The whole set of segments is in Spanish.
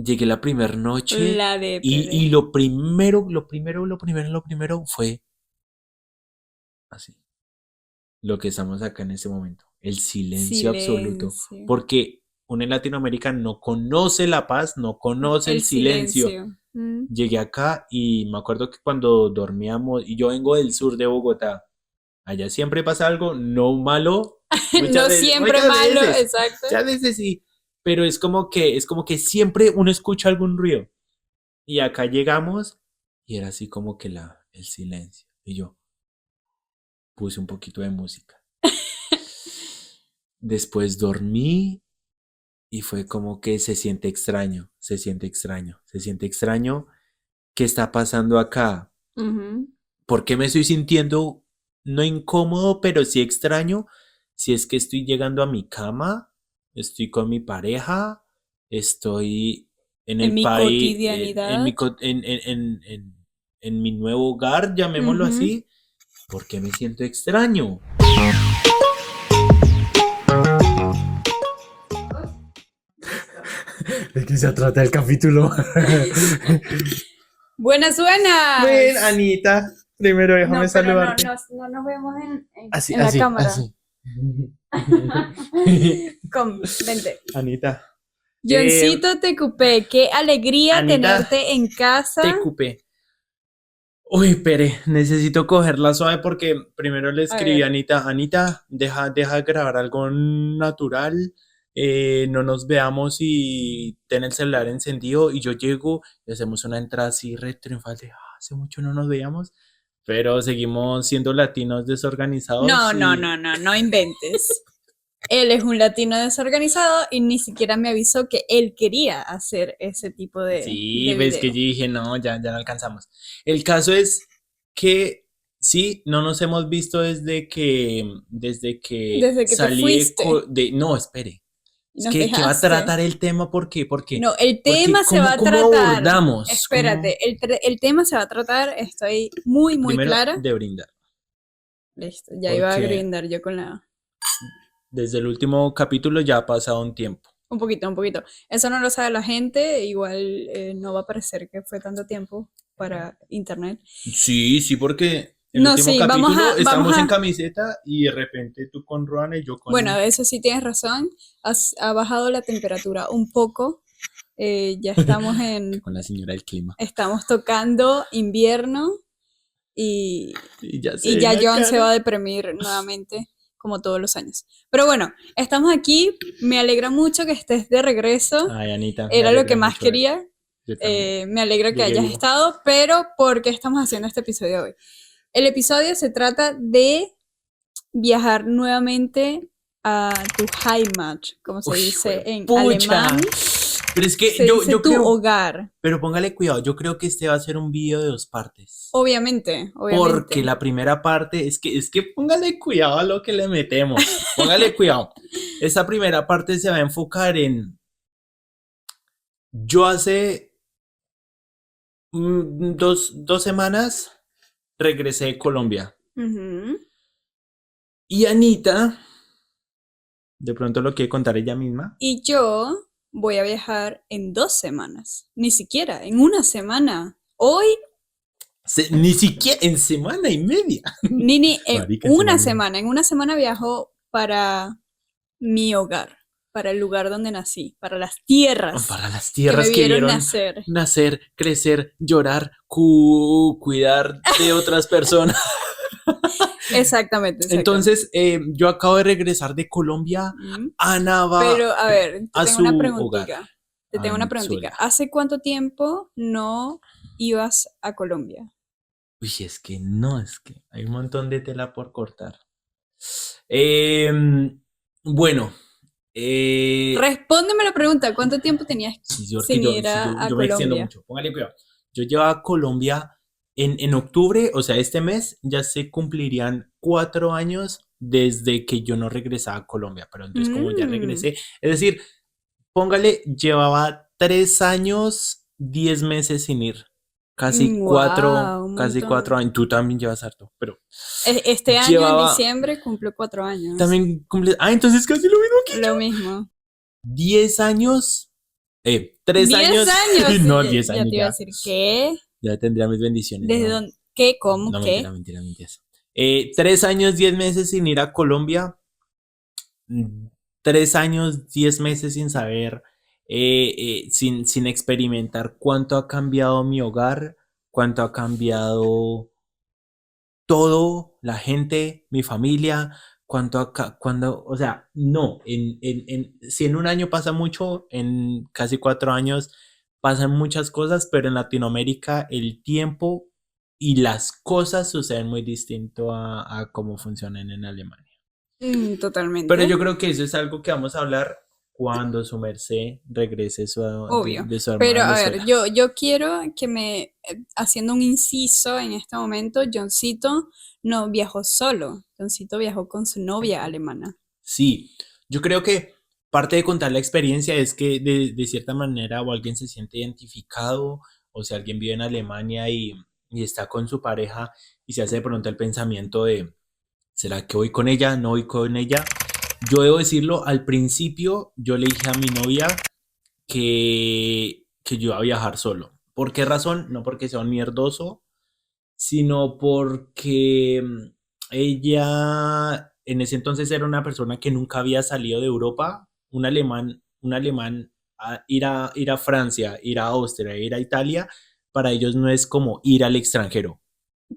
Llegué la primera noche La de y Pere. lo primero fue así, lo que estamos acá en este momento, el silencio absoluto, Silencio. porque uno en Latinoamérica no conoce la paz, no conoce El el silencio. silencio. Llegué acá y me acuerdo que cuando dormíamos, y yo vengo del sur de Bogotá, allá siempre pasa algo, no malo, No siempre malo, exacto. muchas veces sí, pero es como que siempre uno escucha algún ruido. Y acá llegamos y era así como que el silencio. Y yo puse un poquito de música. Después dormí y fue como que se siente extraño, se siente extraño, se siente extraño. ¿Qué está pasando acá? Ujú. ¿Por qué me estoy sintiendo no incómodo, pero sí extraño? Si es que estoy llegando a mi cama, estoy con mi pareja, estoy en En el mi país, cotidianidad. en mi nuevo hogar, llamémoslo Ujú. así. ¿Por qué me siento extraño? ¿De qué se trata el capítulo? Buenas, Ven, buenas. Anita, primero déjame No, pero no, saludarte. no nos vemos Así, en la así, cámara. así. Vente. Anita, eh, Johncito te cupé, qué alegría Anita, tenerte en casa. te cupé. Uy, Pere, necesito cogerla suave porque primero le A escribí a ver, Anita, Anita, deja de grabar algo natural, no nos veamos y ten el celular encendido y yo llego y hacemos una entrada así re triunfal de, hace mucho no nos veíamos, pero seguimos siendo latinos desorganizados y no inventes. Él es un latino desorganizado y ni siquiera me avisó que él quería hacer ese tipo sí, de ves que video. yo dije, no, ya no alcanzamos. El caso es que sí, no nos hemos visto desde que Desde que te salí fuiste no, espere. y Es nos que va a dejaste. tratar el tema, ¿por qué? No, el Porque tema se va a ¿cómo tratar. abordamos? Espérate, el tema se va a tratar, estoy muy Primero, clara. de brindar. Listo, ya iba a Porque grindar yo con la... desde el último capítulo ya ha pasado un tiempo. Un poquito, un poquito. Eso no lo sabe la gente, igual no va a parecer que fue tanto tiempo para internet. Sí, sí, porque el No, último sí, capítulo vamos estamos en a... camiseta y de repente tú con Ruana y yo Bueno, con eso sí tienes razón. Ha bajado la temperatura un poco. Ya estamos con la señora del clima. estamos tocando invierno y, Y ya se y ve ya la John se va cara. a deprimir nuevamente, como todos los años. Pero bueno, estamos aquí. Me alegra mucho que estés de regreso. Ay, Anita, me Era lo que alegra más mucho verte. quería. Yo también. Me alegra que Llegué hayas vivo. estado, pero ¿por qué estamos haciendo este episodio hoy? El episodio se trata de viajar nuevamente a tu Heimat, como se Uy, dice en pucha. alemán, Pero es que se dice yo tu creo, hogar. pero póngale cuidado, yo creo que este va a ser un video de 2 partes. Obviamente, Porque obviamente. la primera parte es que póngale cuidado a lo que le metemos. Póngale cuidado. Esta primera parte se va a enfocar en. Yo hace 2 semanas regresé de Colombia. Ujú. Y Anita, de pronto lo quiere contar ella misma. Y yo voy a viajar en 2 semanas, ni siquiera, en una semana. Hoy, Ni siquiera en semana y media. ni en Marica, en una semana y media. semana, en una semana viajo para mi hogar, para el lugar donde nací, para las tierras Para las que me tierras que vieron vieron nacer. nacer, crecer, llorar, cuidar de otras personas. Exactamente, exactamente. Entonces, yo acabo de regresar de Colombia. Mm. Ana va Pero, a ver, te a tengo una su hogar, preguntita. Te a tengo una preguntita. Venezuela. ¿Hace cuánto tiempo no ibas a Colombia? Uy, es que no, es que hay un montón de tela por cortar. Bueno, Respóndeme la pregunta, ¿cuánto tiempo tenías sí, porque sin yo, ir sí, yo, a yo me extiendo Colombia? mucho. Póngale cuidado. Yo llevaba a Colombia en octubre, o sea, este mes ya se cumplirían 4 años desde que yo no regresaba a Colombia. Pero entonces, como ya Mm, regresé, es decir, póngale, llevaba 3 años, 10 meses sin ir. wow, un Casi cuatro montón. años. Tú también llevas harto, pero Este año, en llevaba, diciembre, cumplió 4 años. también cumple, entonces casi lo mismo que yo. Lo mismo. 10 años 3 10 años, años. no, Ya, 10 ya años te iba a ya, decir, ¿qué? ya tendría mis bendiciones, ¿Desde no, dónde? ¿Qué? ¿Cómo? no, ¿Qué? mentira, mentira, mentira. 3 años, 10 meses sin ir a Colombia, 3 años, 10 meses sin saber, sin experimentar cuánto ha cambiado mi hogar, cuánto ha cambiado todo, la gente, mi familia, cuánto acá, cuando, o sea, no, si en un año pasa mucho, en casi 4 años pasan muchas cosas, pero en Latinoamérica el tiempo y las cosas suceden muy distinto a cómo funcionan en Alemania. Pero Totalmente. yo creo que eso es algo que vamos a hablar cuando su merced regrese Obvio. de su Pero hermana a ver, Venezuela. yo quiero que haciendo un inciso en este momento, Johncito no viajó solo. Johncito viajó con su novia alemana. Sí, yo creo que parte de contar la experiencia es que de cierta manera o alguien se siente identificado o si alguien vive en Alemania y está con su pareja y se hace de pronto el pensamiento de, ¿será que voy con ella? ¿No voy con ella? Yo debo decirlo, al principio yo le dije a mi novia que yo iba a viajar solo. ¿Por qué razón? No porque sea un mierdoso, sino porque ella en ese entonces era una persona que nunca había salido de Europa, un alemán ir a Francia, ir a Austria, ir a Italia, para ellos no es como ir al extranjero.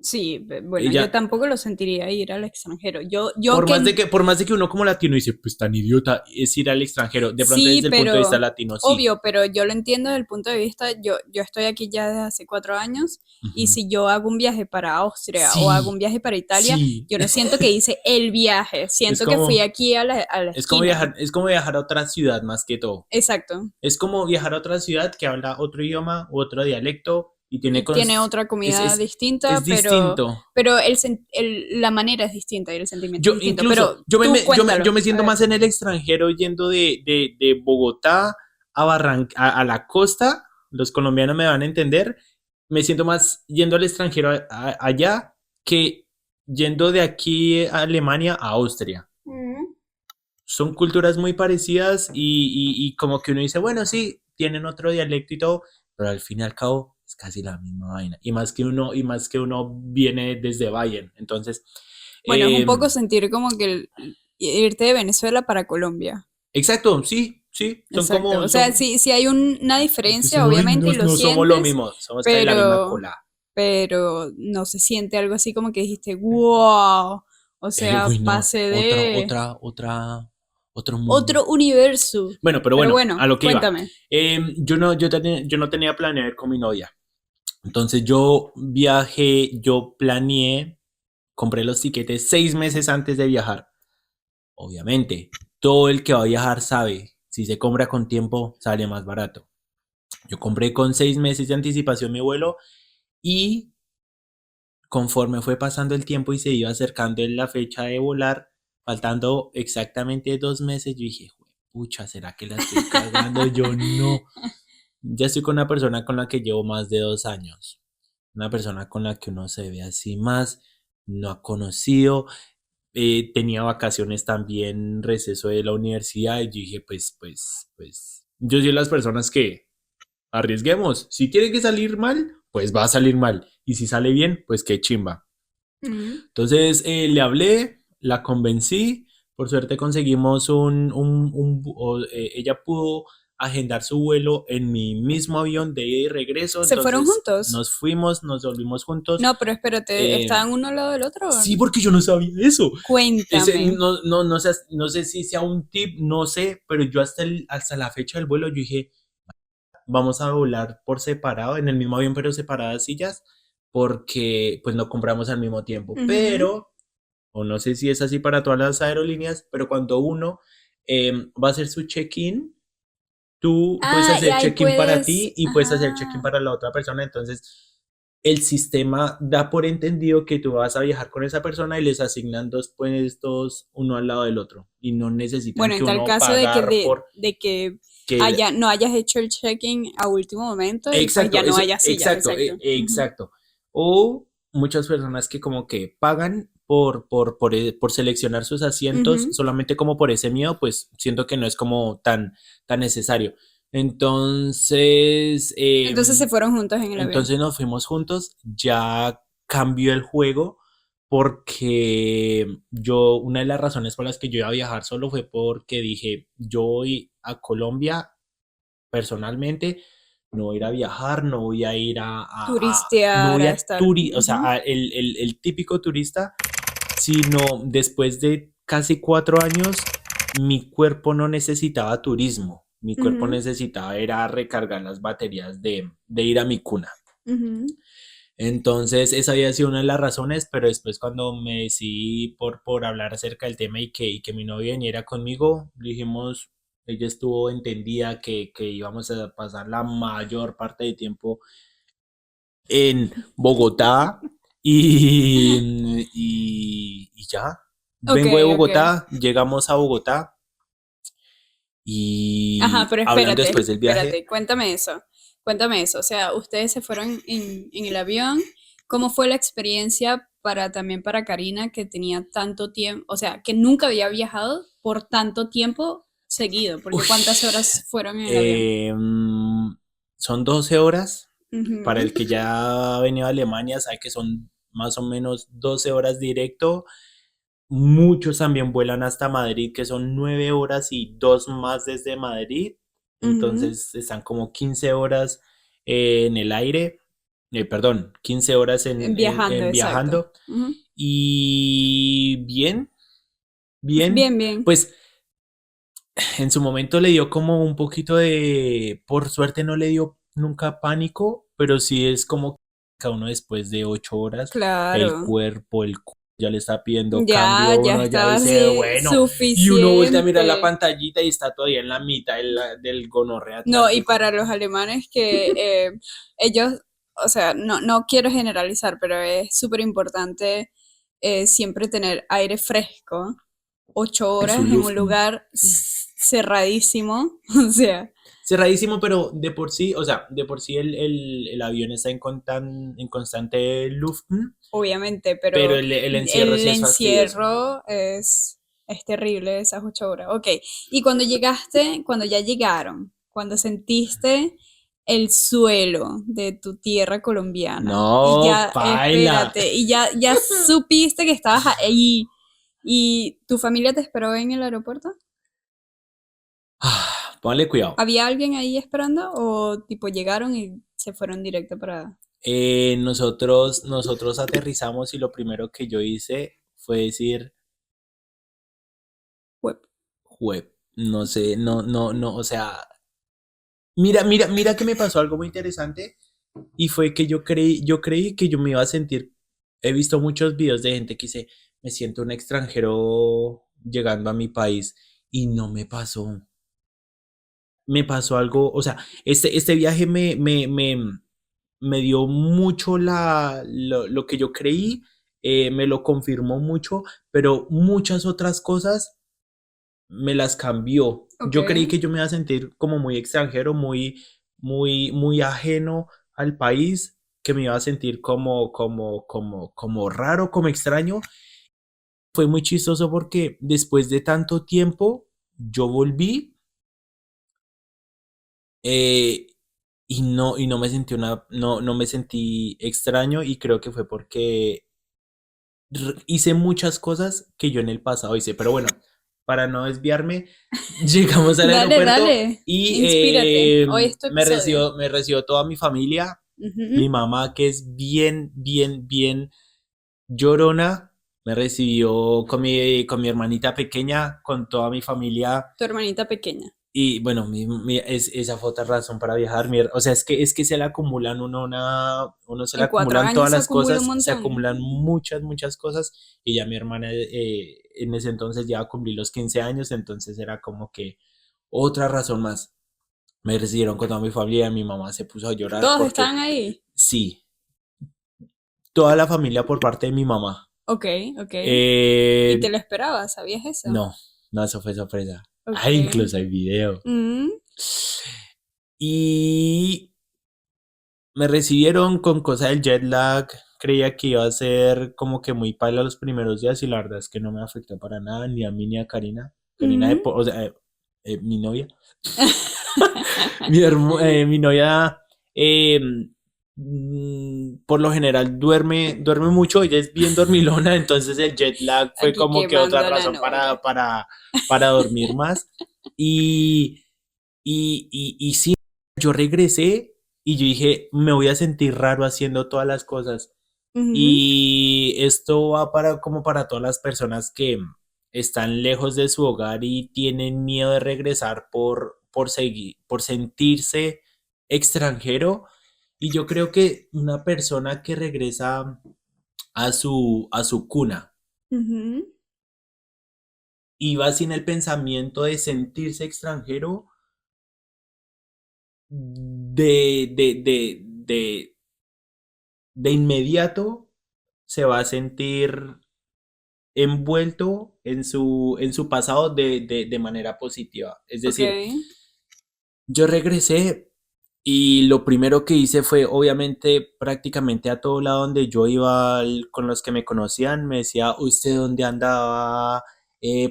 Sí, bueno, yo Ella, tampoco lo sentiría ir al extranjero. Yo por más de que uno como latino dice, pues tan idiota, es ir al extranjero, de pronto sí, desde el punto de vista pero latino, sí. obvio, pero yo lo entiendo desde el punto de vista, yo estoy aquí ya desde hace 4 años y Ujú. si yo hago un viaje para Austria o hago un Sí, viaje para Italia, sí. yo no siento que hice el viaje, Es siento que fui como, aquí a la esquina. es como viajar a otra ciudad más que todo. Exacto. Es como viajar a otra ciudad que habla otro idioma u otro dialecto y tiene Y tiene otra es, comida es, es distinta, distinto. pero la manera es distinta y el sentimiento es Yo distinto. incluso, Pero tú yo cuéntalo, me a siento ver. más en el extranjero yendo de Bogotá a la costa, los colombianos me van a entender, me siento más yendo al extranjero allá que yendo de aquí a Alemania a Austria. Mm. Son culturas muy parecidas y como que uno dice, bueno, sí, tienen otro dialecto y todo, pero al fin y al cabo es casi la misma vaina. Y más que uno viene desde Bayern. Entonces, Bueno, es un eh, poco sentir como que irte de Venezuela para Colombia. exacto, sí, sí, son Exacto. como, O sea, son, sí, sí hay una es que diferencia, son, ay, obviamente, no, y lo no somos lo sientes, mismo, somos casi la misma pero, cola. pero no se siente algo así como que dijiste, wow. O sea, Uy, no, pasé de otro mundo. otro universo. Bueno, pero Pero bueno, bueno, a lo que iba. cuéntame. Yo no tenía planeado ir con mi novia. Entonces yo viajé, yo planeé, compré los tiquetes 6 meses antes de viajar. Obviamente, todo el que va a viajar sabe, si se compra con tiempo, sale más barato. Yo compré con 6 meses de anticipación mi vuelo y conforme fue pasando el tiempo y se iba acercando en la fecha de volar, faltando exactamente 2 meses, yo dije, pucha, ¿será que la estoy cagando? Yo no. Ya estoy con una persona con la que llevo más de 2 años. Una persona con la que uno se ve así más, no ha conocido, tenía vacaciones también, receso de la universidad y yo dije, pues, yo soy de las personas que arriesguemos, si tiene que salir mal, pues va a salir mal y si sale bien, pues qué chimba. Ujú. Entonces le hablé, la convencí, por suerte conseguimos ella pudo agendar su vuelo en mi mismo avión de ida y regreso, ¿Se fueron entonces juntos? nos fuimos, nos volvimos juntos. No, pero espérate, Eh, ¿estaban uno al lado del otro? sí, porque yo no sabía eso. Cuéntame. No sé si sea un tip, no sé, pero yo hasta la fecha del vuelo yo dije, vamos a volar por separado, en el mismo avión, pero separadas sillas, porque pues no compramos al mismo tiempo. Ujú. Pero o no sé si es así para todas las aerolíneas, pero cuando uno va a hacer su check-in, tú puedes Ah, y hacer ahí check-in para puedes. ti y puedes hacer check-in Ajá. para la otra persona. Entonces, el sistema da por entendido que tú vas a viajar con esa persona y les asignan dos puestos uno al lado del otro y no necesitan Bueno, que en tal uno caso de que, pagar por de que que no hayas hecho el check-in a último momento y pues ya exacto, no eso, haya sillas, exacto, exacto. Ujú. exacto. O muchas personas que como que pagan por seleccionar sus asientos Ujú. solamente como por ese miedo, pues siento que no es como tan necesario. Entonces, Entonces se fueron juntos en el avión. entonces nos fuimos juntos, ya cambió el juego porque una de las razones por las que yo iba a viajar solo fue porque dije, yo voy a Colombia personalmente, no voy a ir a viajar, no voy a ir no Turistear, voy a a estar. o sea, Ujú, el típico turista, sino después de casi 4 años, mi cuerpo no necesitaba turismo, mi cuerpo ujú, necesitaba era recargar las baterías de ir a mi cuna. ujú. Entonces, esa había sido una de las razones, pero después cuando me decidí por hablar acerca del tema y que mi novia viniera conmigo, dijimos, ella estuvo entendida que íbamos a pasar la mayor parte del tiempo en Bogotá y ya. Ok, Vengo de ok. Bogotá, llegamos a Bogotá Ajá, y pero hablando espérate, después del viaje, espérate, cuéntame eso. Cuéntame eso. O sea, ustedes se fueron en el avión. ¿Cómo fue la experiencia también para Karina que tenía tanto tiempo, o sea, que nunca había viajado por tanto tiempo seguido? Porque uy, ¿cuántas horas fueron en el avión? em, son 12 horas. Para Ujú, el que ya ha venido a Alemania, sabe que son más o menos 12 horas directo. Muchos también vuelan hasta Madrid, que son 9 horas y dos más desde Madrid. ujú. Entonces están como 15 horas en el aire, perdón, 15 horas Viajando, en exacto. viajando. Ujú. Y bien, bien, Bien, bien. pues en su momento le dio como un poquito por suerte no le dio nunca pánico, pero sí es como que a uno después de 8 horas, el Claro. cuerpo, ya le está pidiendo Ya, cambio, ya uno ya estaba dice, así bueno, y uno vuelve a mirar la suficiente. pantallita y está todavía en la mitad del gonorrea No, y atlántico. para los alemanes que ellos, o sea, no quiero generalizar, pero es súper importante siempre tener aire fresco, 8 horas Su en un luft, lugar sí. cerradísimo, o sea, Cerradísimo, pero de por sí, o sea, de por sí el avión está en constante luft, obviamente, pero pero el encierro el sí es fastidioso. encierro es terrible esas 8 horas. Ok, y cuando llegaste, cuando ya llegaron, cuando sentiste el suelo de tu tierra colombiana y No, ya, paila. espérate, y ya supiste que estabas ahí y tu familia te esperó en el aeropuerto, Ponle cuidado. ¿había alguien ahí esperando o tipo llegaron y se fueron directo para Nosotros aterrizamos y lo primero que yo hice fue decir, web? web, no sé, no, no, no, o sea, mira que me pasó algo muy interesante y fue que yo creí que yo me iba a sentir, he visto muchos videos de gente que dice, me siento un extranjero llegando a mi país y no me pasó. Me pasó algo, o sea, este viaje me dio mucho lo que yo creí, me lo confirmó mucho, pero muchas otras cosas me las cambió. Ok, Yo creí que yo me iba a sentir como muy extranjero, muy ajeno al país, que me iba a sentir como raro, como extraño. Fue muy chistoso porque después de tanto tiempo, yo volví. Eh, y no me sentí no me sentí extraño y creo que fue porque hice muchas cosas que yo en el pasado hice. Pero bueno, para no desviarme, llegamos al dale, aeropuerto dale, y inspírate, hoy es tu episodio. me recibió toda mi familia. Mi Ujú. mamá, que es bien, bien, bien llorona, me recibió con mi hermanita pequeña, con toda mi familia. Tu hermanita pequeña. Y bueno, esa fue otra razón para viajar. O sea, es que se le acumulan uno se le En 4 años acumulan todas se las acumula un cosas, se montón. acumulan muchas, muchas cosas. Y ya mi hermana en ese entonces ya cumplí los 15 años, entonces era como que otra razón más. Me recibieron con toda mi familia, mi mamá se puso a llorar Todos porque estaban ahí. sí, toda la familia por parte de mi mamá. Ok, ok. ¿Y te Eh, lo esperabas? ¿Sabías eso? no, no, eso fue sorpresa. Ok. Ah, incluso hay video. Mm, Y me recibieron con cosa del jet lag. Creía que iba a ser como que muy paila los primeros días y la verdad es que no me afectó para nada, ni a mí ni a Karina. Karina, mm. o sea, mi novia. Mi novia, eh, por lo general, duerme mucho, ella es bien dormilona, entonces el jet lag fue Aquí como que otra quemando a la razón novia. para dormir más. Y, y sí, yo regresé y yo dije, me voy a sentir raro haciendo todas las cosas. Ujú. Y esto va para como para todas las personas que están lejos de su hogar y tienen miedo de regresar por sentirse extranjero. Y yo creo que una persona que regresa a su cuna Ujú. y va sin el pensamiento de sentirse extranjero, de, de inmediato se va a sentir envuelto en su pasado de manera positiva. Es Ok. decir, yo regresé y lo primero que hice fue, obviamente, prácticamente a todo lado donde yo iba con los que me conocían, me decía, ¿usted dónde andaba?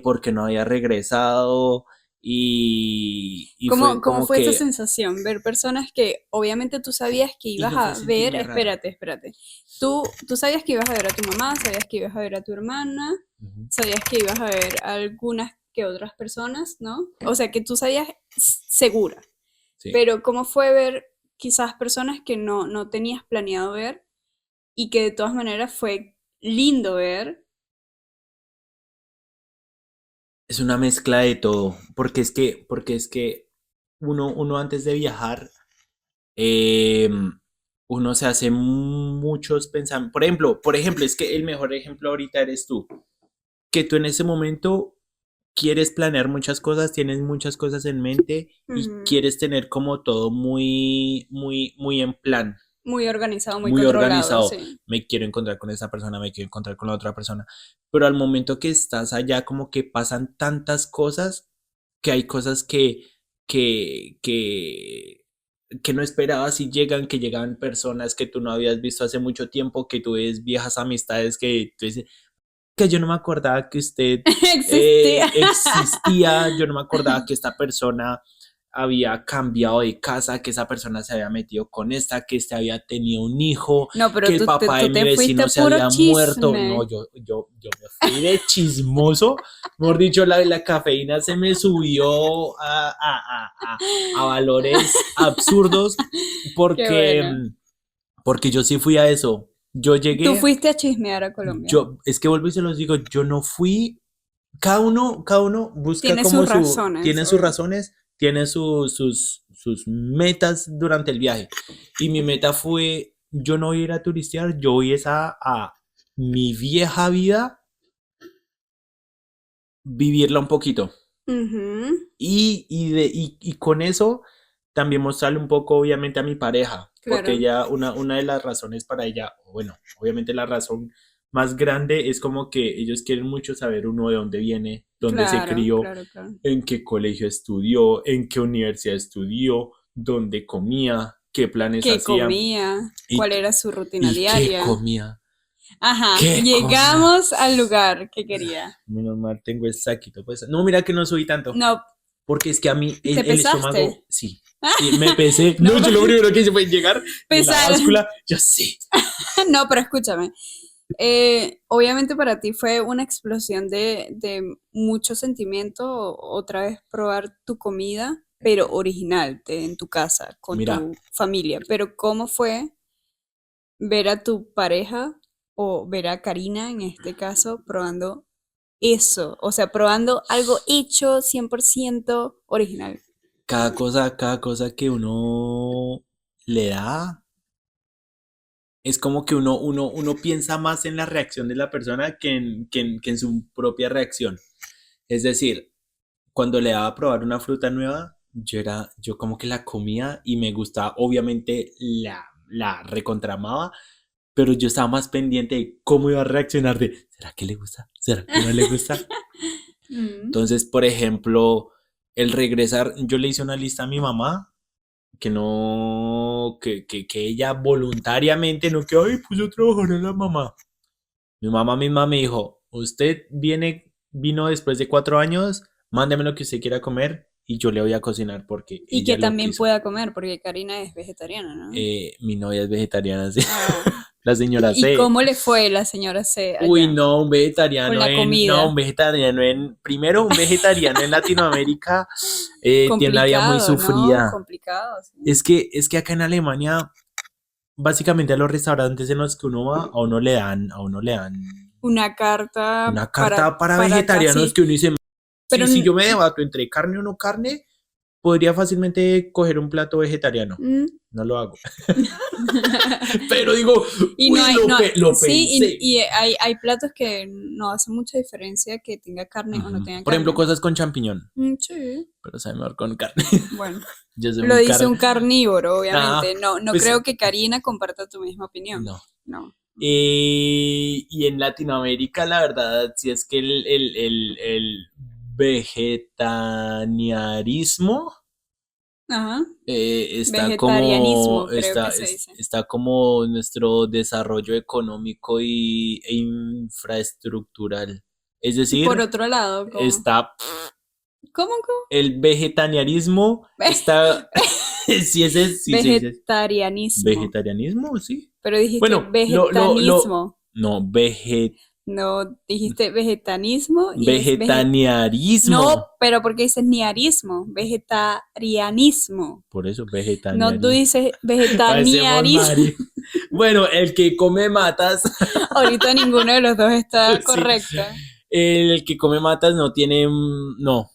¿Por qué no había regresado? Y fue ¿Cómo como fue esa que, sensación? Ver personas que obviamente tú sabías que y ibas lo fue a a sentir ver, muy raro. espérate. Tú sabías que ibas a ver a tu mamá, sabías que ibas a ver a tu hermana, Ujú. sabías que ibas a ver a algunas que otras personas, ¿no? O sea, que tú sabías segura. Sí. Pero ¿cómo fue ver quizás personas que no tenías planeado ver y que de todas maneras fue lindo ver? Es una mezcla de todo, porque es que uno antes de viajar, eh, uno se hace muchos pensamientos. Por ejemplo, es que el mejor ejemplo ahorita eres tú, que tú en ese momento quieres planear muchas cosas, tienes muchas cosas en mente y Ujú. quieres tener como todo muy en plan, Muy organizado, muy muy controlado, organizado. sí. Me quiero encontrar con esa persona, me quiero encontrar con la otra persona. Pero al momento que estás allá, como que pasan tantas cosas que hay cosas que, que, que no esperabas y llegan, que llegan personas que tú no habías visto hace mucho tiempo, que tú ves viejas amistades que tú dices, que yo no me acordaba que usted Existía. existía, yo no me acordaba que esta persona había cambiado de casa, que esa persona se había metido con esta, que este había tenido un hijo, No, pero que el papá de tú mi te fuiste vecino a se puro había muerto. No, chisme. yo me fui de chismoso. Mejor dicho, la cafeína se me subió a valores absurdos Qué porque, bueno. porque yo sí fui a eso. Yo Tú llegué, fuiste a chismear a Colombia. es que vuelvo y se los digo, yo no fui, cada uno busca Tiene sus como razones, tiene sus obvio. razones, tiene sus metas durante el viaje. Y mi meta fue, yo no voy a ir a turistear, yo voy a mi vieja vida, vivirla un poquito. Ujú. Y con eso también mostrarle un poco, obviamente, a mi pareja, porque Claro. ella, una de las razones para ella, bueno, obviamente la razón más grande es como que ellos quieren mucho saber uno de dónde viene, dónde se Claro, crió, claro, claro. en qué colegio estudió, en qué universidad estudió, dónde comía, qué planes ¿Qué hacía comía? y, ¿Cuál era su rutina y qué diaria? comía, Ajá, qué comía. llegamos al lugar que quería. Menos mal tengo el saquito, pues. No, mira que no subí tanto. No, Porque es que a mí ¿te el pesaste? estómago, sí. Y me pesé. No, No, yo lo primero que hice fue llegar en la pesar. báscula. Yo sí. No, pero escúchame. Obviamente para ti fue una explosión de mucho sentimiento otra vez probar tu comida, pero original, en tu casa, con Mira, tu familia. Pero ¿cómo fue ver a tu pareja o ver a Karina en este caso probando eso? O sea, probando algo hecho 100% original. cada cosa que uno le da, es como que uno piensa más en la reacción de la persona que en su propia reacción. Es decir, cuando le daba a probar una fruta nueva, yo como que la comía y me gustaba, obviamente la recontramaba, pero yo estaba más pendiente de cómo iba a reaccionar de, ¿será que le gusta? ¿Será que no le gusta? Mm. Entonces, por ejemplo, el regresar, yo le hice una lista a mi mamá que no, que ella voluntariamente no que, ay, pues yo trabajar a la mamá. Mi mamá misma me dijo, usted vino después de 4 años, mándeme lo que usted quiera comer y yo le voy a cocinar porque Y ella que lo también quiso. pueda comer, porque Karina es vegetariana, ¿no? Mi novia es vegetariana, sí. Ah. La señora ¿Y C. cómo le fue la señora C Uy, allá no, un con vegetariano la no, comida? un vegetariano primero un vegetariano en Latinoamérica tiene una vida muy Complicado, ¿no? sufrida. Complicado, sí. Es que acá en Alemania, básicamente a los restaurantes en los que uno va, a uno le dan Una carta una carta para vegetarianos casi, que uno dice, pero si yo me debato entre carne o no carne, podría fácilmente coger un plato vegetariano. No lo hago. Pero digo, y uy, no hay, lo sí, pensé. y hay platos que no hace mucha diferencia que tenga carne o no tenga Por ejemplo, carne. cosas con champiñón. Sí, Pero sabe mejor con carne. bueno, Yo soy lo muy dice un carnívoro, obviamente. Ah, No pues creo que Karina comparta tu misma opinión. no. No. Y en Latinoamérica, la verdad, sí es que el vegetarianismo Ajá. está Vegetarianismo, como creo que se dice. está como nuestro desarrollo económico e infraestructural. Es Y por decir, otro lado, ¿cómo? está ¿Cómo? el vegetarianismo está sí ese sí se dice Vegetarianismo. vegetarianismo, sí. Pero dijiste Bueno, vegetanismo. no, No, dijiste vegetanismo y es vegetarianismo. No, pero porque dices niarismo, vegetarianismo. Por eso, No, tú vegetarianismo. dices Parecemos vegetarianismo. Mari. Bueno, el que come matas. Ahorita ninguno de los dos está Sí. correcto. El que come matas no tiene. No.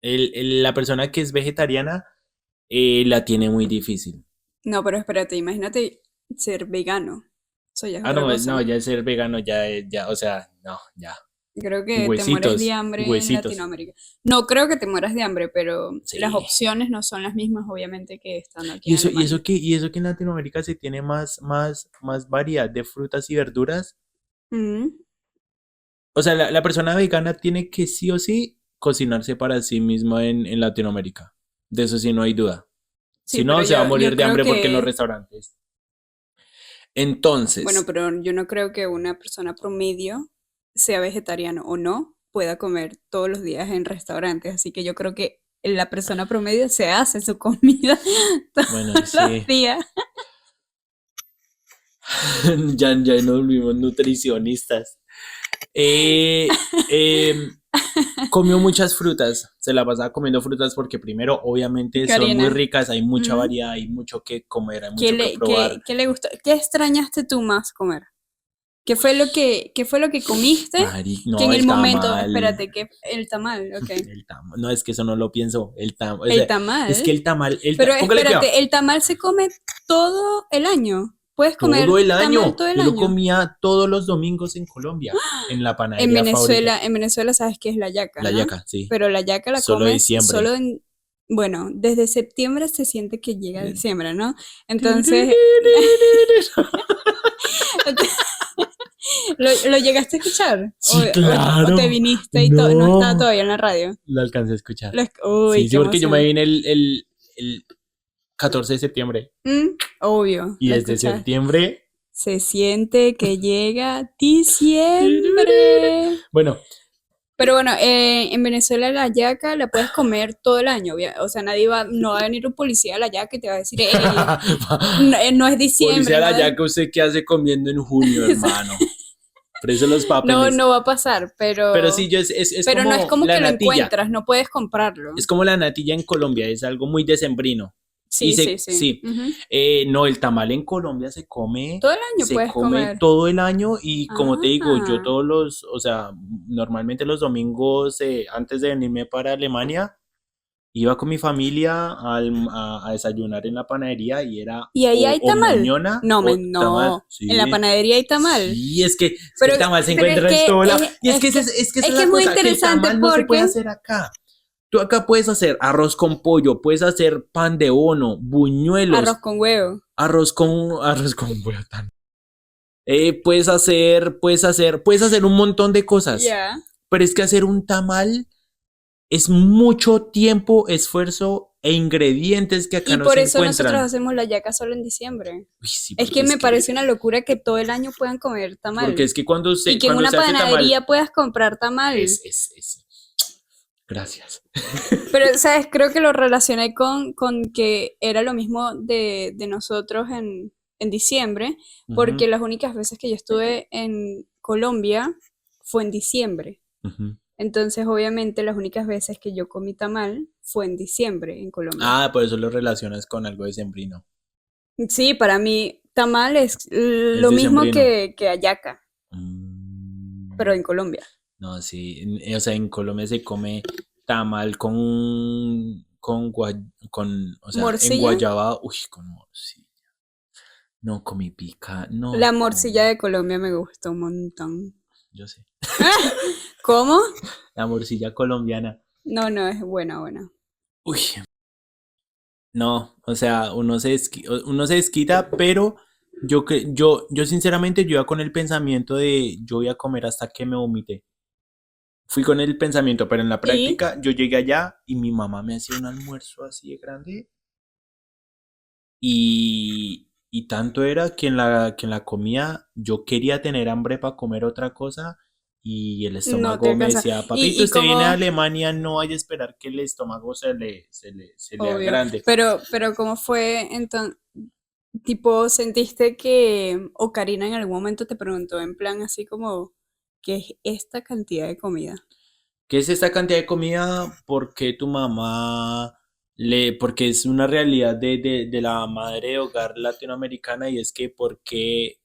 La persona que es vegetariana la tiene muy difícil. No, pero espérate, imagínate ser vegano. Eso ya es Ah, otra no, no, cosa. ya ser vegano, ya, o sea, no, ya. Creo Y que te mueres de huesitos, y hambre en huesitos. Latinoamérica. No creo que te mueras de hambre, pero las Sí. opciones no son las mismas, obviamente, que estando aquí Y en eso, Alemania. y eso que en Latinoamérica se tiene más variedad de frutas y verduras. Mm. O sea, la persona vegana tiene que sí o sí cocinarse para sí misma en Latinoamérica. De eso sí no hay duda. Sí, Si pero no, se va a yo morir de creo hambre porque en los que, restaurantes. bueno, Entonces, pero yo no creo que una persona promedio, sea vegetariano o no, pueda comer todos los días en restaurantes. Así que yo creo que la persona promedio se hace su comida bueno, todos los sí. días. Ya nos volvimos nutricionistas. Eh, eh, Comió muchas frutas. Se la pasaba comiendo frutas porque primero, obviamente, son muy Karina, ricas, hay mucha mm, variedad, hay mucho que comer, hay mucho que probar. qué le gustó? ¿Qué extrañaste tú más comer? Qué fue lo que comiste? Mari, Que no, en el el momento, tamal. espérate, que el tamal, ok. El tamal. No, es que eso no lo pienso. El tamal. O El sea, es que tamal. el tamal. Pero Póngale cuidado. espérate, el tamal se come todo el año. Puedes Todo comer el tamal año. todo el Yo lo año. comía todos los domingos en Colombia. En la panadería favorita. En Venezuela sabes que es la yaca, La ¿no? yaca, sí. Pero la yaca la Solo comes diciembre. solo en, bueno, desde septiembre se siente que llega diciembre, ¿no? Entonces, ¿lo llegaste a escuchar? Sí, O te claro. viniste y no estaba No. todavía en la radio? Lo alcancé a escuchar. Uy, Sí, qué sí, porque yo me emoción. vine el 14 de septiembre. Obvio, Y lo desde escuchaste. septiembre. Se siente que llega diciembre. Bueno, Pero bueno, en Venezuela la yaca la puedes comer todo el año. O sea, no va a venir un policía a la yaca y te va a decir, hey, no, no es diciembre, policía ¿no? la yaca, ¿usted qué hace comiendo en junio, hermano? Ofrece los papeles. No va a pasar, Pero sí, es pero no es como como la que lo natilla. encuentras, no puedes comprarlo. Es como la natilla en Colombia, es algo muy decembrino. Y Sí, sí, sí. sí. Ujú. No, el tamal en Colombia Todo el año puedes comer. todo el año y como te digo, yo Ah. o sea, normalmente los domingos antes de venirme para Alemania, iba con mi familia a desayunar en la panadería y era ¿Y ahí hay o tamal? moñona No, o tamal. no. Sí. En la panadería hay tamal. Sí, es que Pero, el tamal se pero es encuentra en que todo lado. es, Y es que esa es la muy cosa, que el interesante tamal no se puede porque hacer acá. Tú acá puedes hacer arroz con pollo, puedes hacer pan de bono, buñuelos, arroz con huevo. arroz con huevo tan. Puedes hacer un montón de cosas. Ya. Pero es que hacer un tamal es mucho tiempo, esfuerzo e ingredientes que acá Y no por se eso nosotros encuentran. hacemos la yaca solo en diciembre. Uy, sí, Es porque que me parece una locura que todo el año puedan comer tamal. porque es que cuando Y que en cuando una se hace tamal panadería puedas comprar tamal. es Gracias. Pero, ¿sabes? Creo que lo relacioné con que era lo mismo de nosotros en diciembre, porque Ujú, las únicas veces que yo estuve en Colombia fue en diciembre. ujú. Entonces, obviamente, las únicas veces que yo comí tamal fue en diciembre en Colombia. Ah, por eso lo relacionas con algo decembrino. Sí, para mí tamal es Es lo mismo decembrino. que hallaca, pero Mm, en Colombia. no, sí. O sea, en Colombia se come tamal o sea, en Morcilla, guayaba, uy, con morcilla. No comí pica, la no morcilla comí. de Colombia me gusta un montón. Yo sé. ¿Cómo? La morcilla colombiana. No, no, es buena, buena. Uy, no, o sea, uno se desquita, pero yo sinceramente yo iba con el pensamiento de yo voy a comer hasta que me vomite. Fui con el pensamiento, pero en la Y práctica yo llegué allá y mi mamá me hacía un almuerzo así de grande y tanto era que en la comida yo quería tener hambre para comer otra cosa y el no te estómago me alcanza. decía, papito, Y usted viene a como, Alemania, no vaya a esperar que el estómago se le obvio, agrande. pero ¿cómo fue entonces? Tipo, ¿sentiste que Ocarina en algún momento te preguntó en plan así como, ¿qué es esta cantidad de comida? ¿Qué es esta cantidad de comida? Porque tu mamá porque es una realidad de la madre de hogar latinoamericana y es que por qué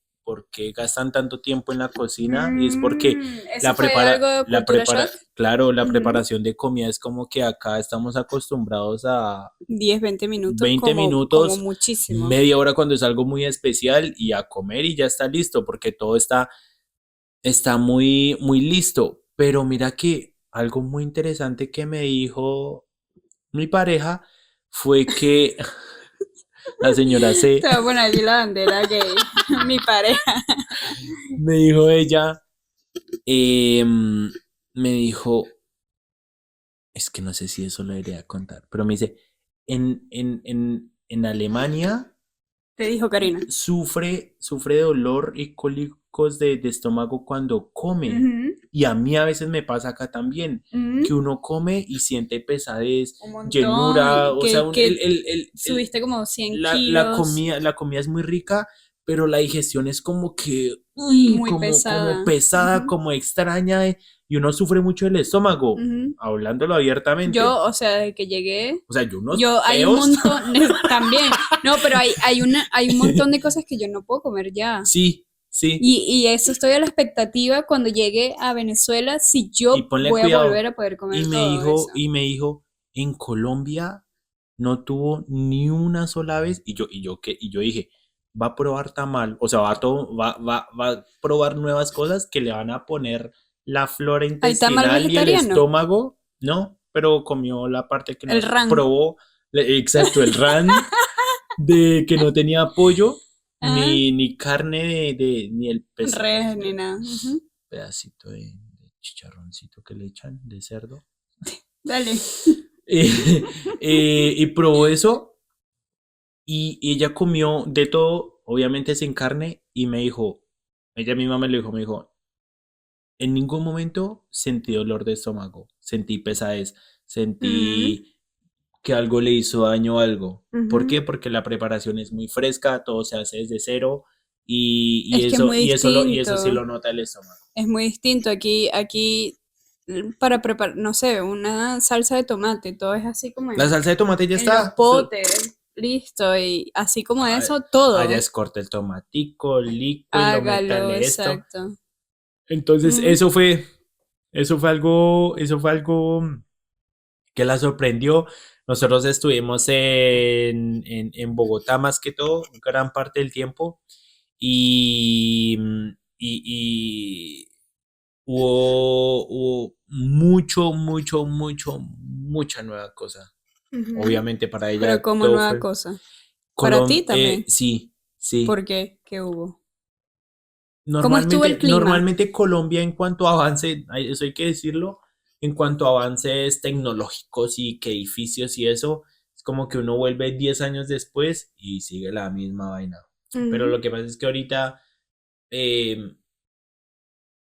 gastan tanto tiempo en la cocina y es porque ¿Eso fue algo de cultura shock? claro, la Ujú. preparación de comida es como que acá estamos acostumbrados a 10, 20 minutos 20 como minutos, muchísimo. media hora cuando es algo muy especial y a comer y ya está listo porque todo está muy, muy listo. Pero mira que algo muy interesante que me dijo mi pareja fue que la señora C, Te voy a poner aquí la bandera gay, mi pareja. me dijo ella, me dijo, es que no sé si eso lo debería contar, pero me dice, en Alemania Te dijo Karina. sufre de dolor y cólicos de estómago cuando come. Ujú, Y a mí a veces me pasa acá también, que ujú. uno come y siente pesadez, Un llenura, montón, o sea, que subiste como 100 kilos, la comida es muy rica, pero la digestión es como que, uy, muy como pesada. pesada, Ujú, como extraña, y uno sufre mucho el estómago, ujú. hablándolo abiertamente. Yo, o sea, desde que llegué, O sea, yo unos yo hay un peos, montón, también, no, pero hay un montón de cosas que yo no puedo comer ya. sí, sí, Y eso estoy a la expectativa cuando llegue a Venezuela, si y yo ponle voy a volver cuidado. a poder comer todo eso. Y me dijo, en Colombia no tuvo ni una sola vez, y yo dije, va a probar tamal, o sea, va a probar nuevas cosas que le van a poner la flora ¿Hay tamal intestinal y el vegetariano? estómago, ¿no? Pero comió la parte que El nos ran. probó, exacto, el ran de que no tenía pollo, Ajá. ni carne ni el Res ni nada. Ujú. pedacito de chicharroncito que le echan de cerdo. Dale. Y probó eso y ella comió de todo, obviamente sin carne, y me dijo, ella misma me dijo, en ningún momento sentí dolor de estómago, sentí pesadez, Ujú, sentí que algo le hizo daño a algo. ¿Por ujú. qué? Porque la preparación es muy fresca, todo se hace desde cero Es que es muy y eso sí distinto. lo nota el estómago. Es muy distinto. Aquí para preparar, no sé, una salsa de tomate, todo es así como La salsa de tomate ya en los está. potes, listo. Y así como Ah, eso, allá todo. es corta el tomatico, licuelo, Hágalo, métale esto. exacto. Entonces, Mm, eso fue algo que la sorprendió. Nosotros estuvimos en Bogotá más que todo, gran parte del tiempo, y, y hubo mucha nueva cosa. ujú. Obviamente para Pero ella como todo nueva fue cosa. Para ti también. Sí, sí. ¿Por qué? ¿Qué hubo? ¿Cómo estuvo el clima? Normalmente Colombia en cuanto a avance, eso hay que decirlo, en cuanto a avances tecnológicos y que edificios y eso, es como que uno vuelve 10 años después y sigue la misma vaina. Pero Ujú. lo que pasa es que ahorita eh,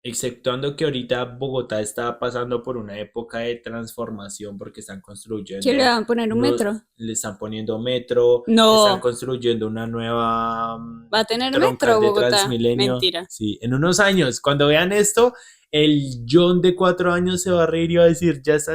exceptuando que ahorita Bogotá está pasando por una época de transformación porque están ¿Qué le construyendo, van a poner un no, metro? le están poniendo metro, están No, construyendo una nueva ¿va a tener troncal metro de Bogotá? Transmilenio. Mentira. Sí, en unos años, cuando vean esto, el John de 4 años se va a reír y va a decir, ya está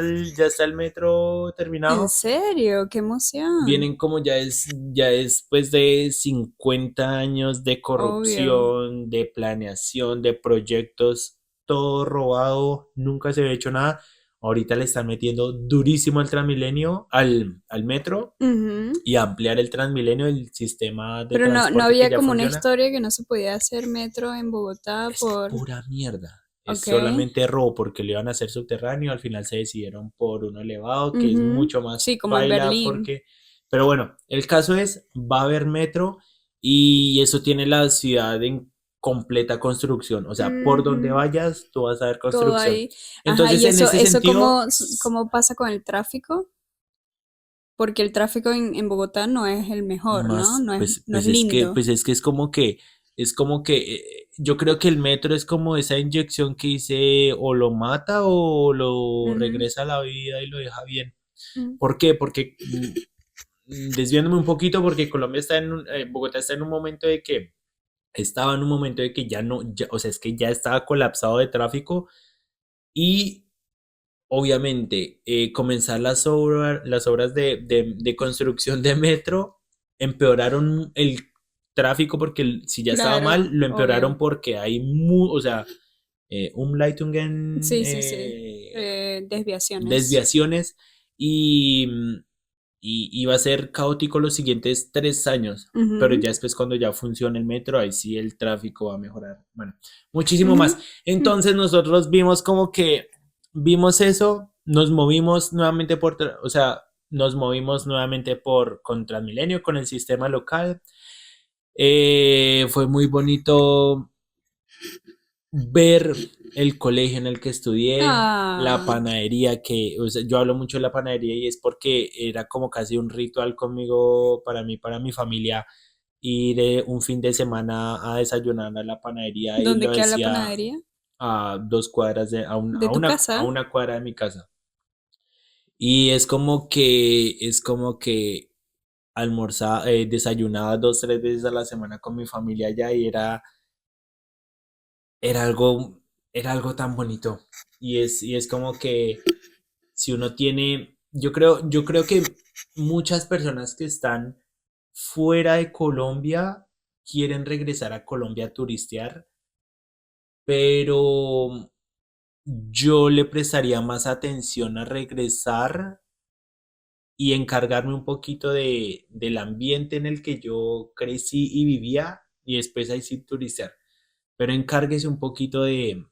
el metro ¿En terminado. serio? ¡Qué emoción! Vienen como ya después de 50 años de Obvio. corrupción, de planeación, de proyectos, todo robado, nunca se había hecho nada. Ahorita le están metiendo durísimo al Transmilenio, al metro Ujú. y a ampliar el Transmilenio, el sistema de Pero no transporte que había ya como una funciona. historia que no se podía hacer metro en Bogotá Es por... pura mierda. Es Ok. solamente robo porque lo iban a hacer subterráneo. Al final se decidieron por uno elevado, que es Ujú. mucho más Sí, como en paila Berlín. porque... Pero bueno, el caso es, va a haber metro y eso tiene la ciudad en completa construcción. O sea, por donde Ujú. vayas, tú vas a ver Todo construcción. ahí. Ajá, Entonces, y en ese eso sentido, cómo pasa con el tráfico, porque el tráfico en Bogotá no es el mejor, ¿no? más, pues, No es lindo. pues es que es como que yo creo que el metro es como esa inyección que dice o lo mata o lo Ujú, regresa a la vida y lo deja bien. ujú, ¿Por qué? Porque desviándome un poquito, porque Bogotá está en un momento de que estaba en un momento de que ya no, o sea, es que ya estaba colapsado de tráfico y obviamente comenzar las obras de construcción de metro empeoraron el tráfico porque si ya estaba mal, claro, lo empeoraron obvio. porque o sea, Umleitungen, Sí, sí, sí. Desviaciones. desviaciones y, y iba a ser caótico los siguientes 3 años. Pero Ujú, ya después cuando ya funcione el metro, ahí sí el tráfico va a mejorar. Bueno, muchísimo ujú, más. mm. Entonces nosotros vimos eso, nos movimos nuevamente o sea, nos movimos nuevamente con Transmilenio, con el sistema local. Fue muy bonito ver el colegio en el que estudié, la Ah, panadería o sea, yo hablo mucho de la panadería y es porque era como casi un ritual conmigo, para mí, para mi familia, ir un fin de semana a desayunar a la panadería y ¿dónde lo queda la decía panadería? a 2 cuadras ¿De tu a casa? una cuadra de mi casa. Y es como que desayunaba 2, 3 veces a la semana con mi familia allá y era algo, era algo tan bonito. Y es como que si uno tiene, yo creo que muchas personas que están fuera de Colombia quieren regresar a Colombia a turistear, pero yo le prestaría más atención a regresar y encargarme un poquito del ambiente en el que yo crecí y vivía y después ahí sí turistear. Pero encárguese un poquito de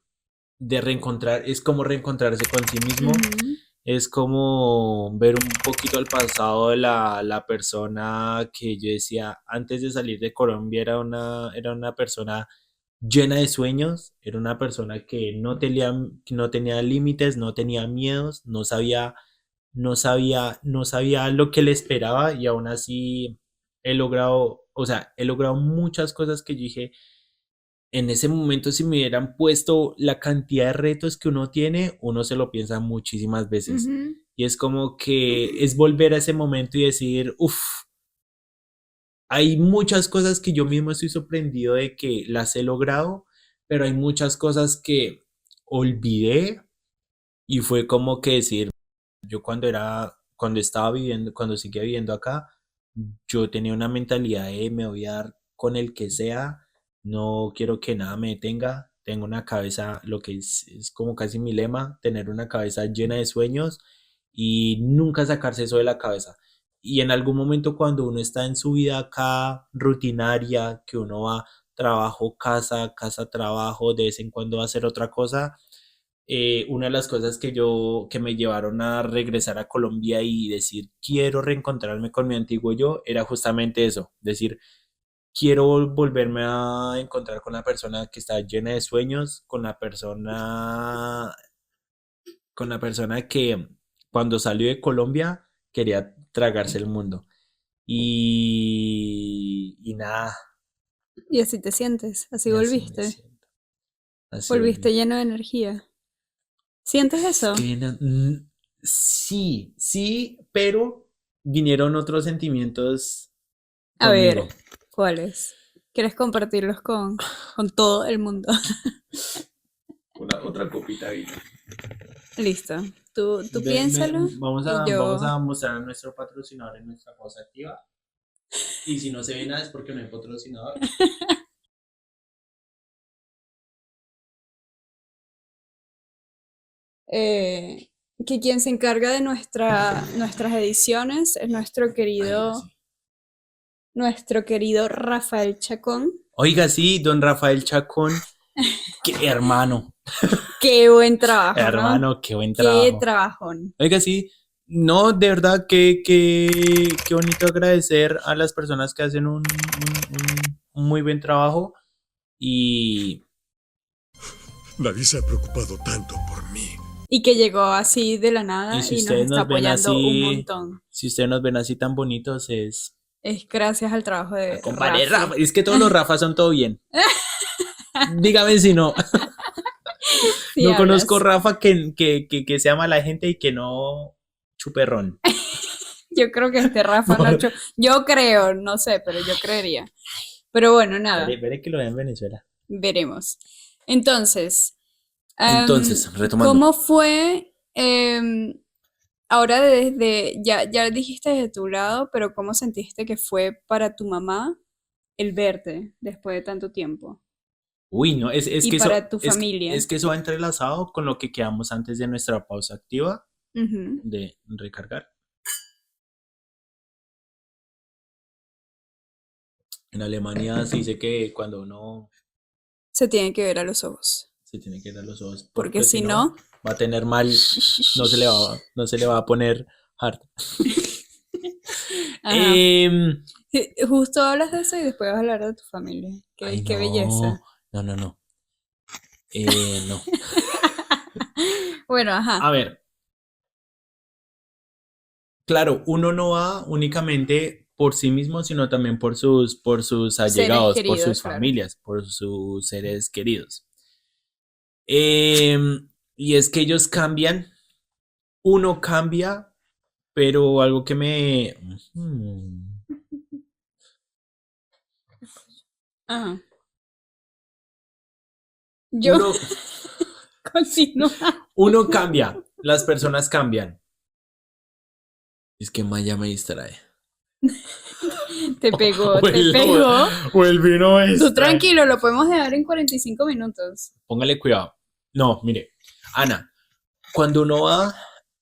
reencontrar, es como reencontrarse con sí mismo, Ujú. es como ver un poquito al pasado de la persona que yo decía antes de salir de Colombia era una persona llena de sueños, era una persona que no tenía límites, no tenía miedos, no sabía lo que le esperaba y aún así he logrado muchas cosas que yo dije en ese momento, si me hubieran puesto la cantidad de retos que uno tiene, uno se lo piensa muchísimas veces. Ujú. Y es como que es volver a ese momento y decir, uff, hay muchas cosas que yo mismo estoy sorprendido de que las he logrado, pero hay muchas cosas que olvidé y fue como que decir, yo cuando estaba viviendo, cuando seguía viviendo acá, yo tenía una mentalidad de me voy a dar con el que sea, no quiero que nada me detenga, tengo una cabeza, lo que es como casi mi lema, tener una cabeza llena de sueños y nunca sacarse eso de la cabeza. Y en algún momento cuando uno está en su vida acá rutinaria, que uno va trabajo, casa, casa, trabajo, de vez en cuando va a hacer otra cosa, una de las cosas que me llevaron a regresar a Colombia y decir, quiero reencontrarme con mi antiguo yo, era justamente eso, decir, quiero volverme a encontrar con la persona que está llena de sueños, con la persona que cuando salió de Colombia quería tragarse el mundo. Y nada, Y así te sientes, así y así me volviste. siento. Así Volviste volví. lleno de energía. ¿Sientes Es eso? que sí, sí, pero vinieron otros sentimientos A ver, conmigo. ¿cuáles? ¿Quieres compartirlos con todo el mundo? Otra copita de vino. Listo. Tú piénsalo y Vamos yo... a mostrar a nuestro patrocinador en nuestra pausa activa. Y si no se ve nada es porque no hay patrocinador. eh, que quien se encarga de nuestras ediciones es Ay, gracias. nuestro querido Rafael Chacón. Oiga, sí, don Rafael Chacón. Qué hermano, Qué buen trabajo, ¿no? hermano, qué buen Qué trabajo. trabajón. Oiga, sí, no, de verdad, qué bonito agradecer a las personas que hacen un muy buen trabajo. Y, Nadie se ha preocupado tanto por mí. Y que llegó así de la y nada si y nos ustedes está nos ven apoyando un así, montón. si ustedes nos ven así tan bonitos, es Es gracias al trabajo a de compadre Rafa. Rafi. Es que todos los Rafas son todo bien. Dígame si no. Si No conozco hablas. Rafa que sea mala gente y que no chuperrón. Yo creo que este Rafa Nacho, yo creo, no sé, pero yo creería. Pero bueno, nada, Veré que lo vea en Venezuela. veremos. Entonces, Entonces, retomando. ¿cómo fue ahora desde, ya dijiste desde tu lado, pero cómo sentiste que fue para tu mamá el verte después de tanto tiempo? Uy, no, Y para tu es familia. que eso va entrelazado con lo que quedamos antes de nuestra pausa activa Ujú. de recargar. En Alemania se dice que cuando uno Se tiene que ver a los ojos. se tiene que dar los ojos, Porque porque si si no no, va a tener mal, no se le va a poner hard. ajá. Em, Justo hablas de eso y después vas a hablar de tu familia. ay, Qué no, belleza. no. No. Bueno, ajá. A ver, claro, uno no va únicamente por sí mismo, sino también por sus Seres allegados, por queridos, sus claro. familias, por sus seres queridos. Y es que ellos cambian, uno cambia, pero algo que me... Ajá. Yo Uno, continúa. uno cambia, las personas cambian. Es que Maya me distrae. Te pegó, O te el, pegó. o el vino me Tú distrae. tranquilo, lo podemos dejar en 45 minutos. Póngale cuidado. No, mire, Ana, cuando uno va,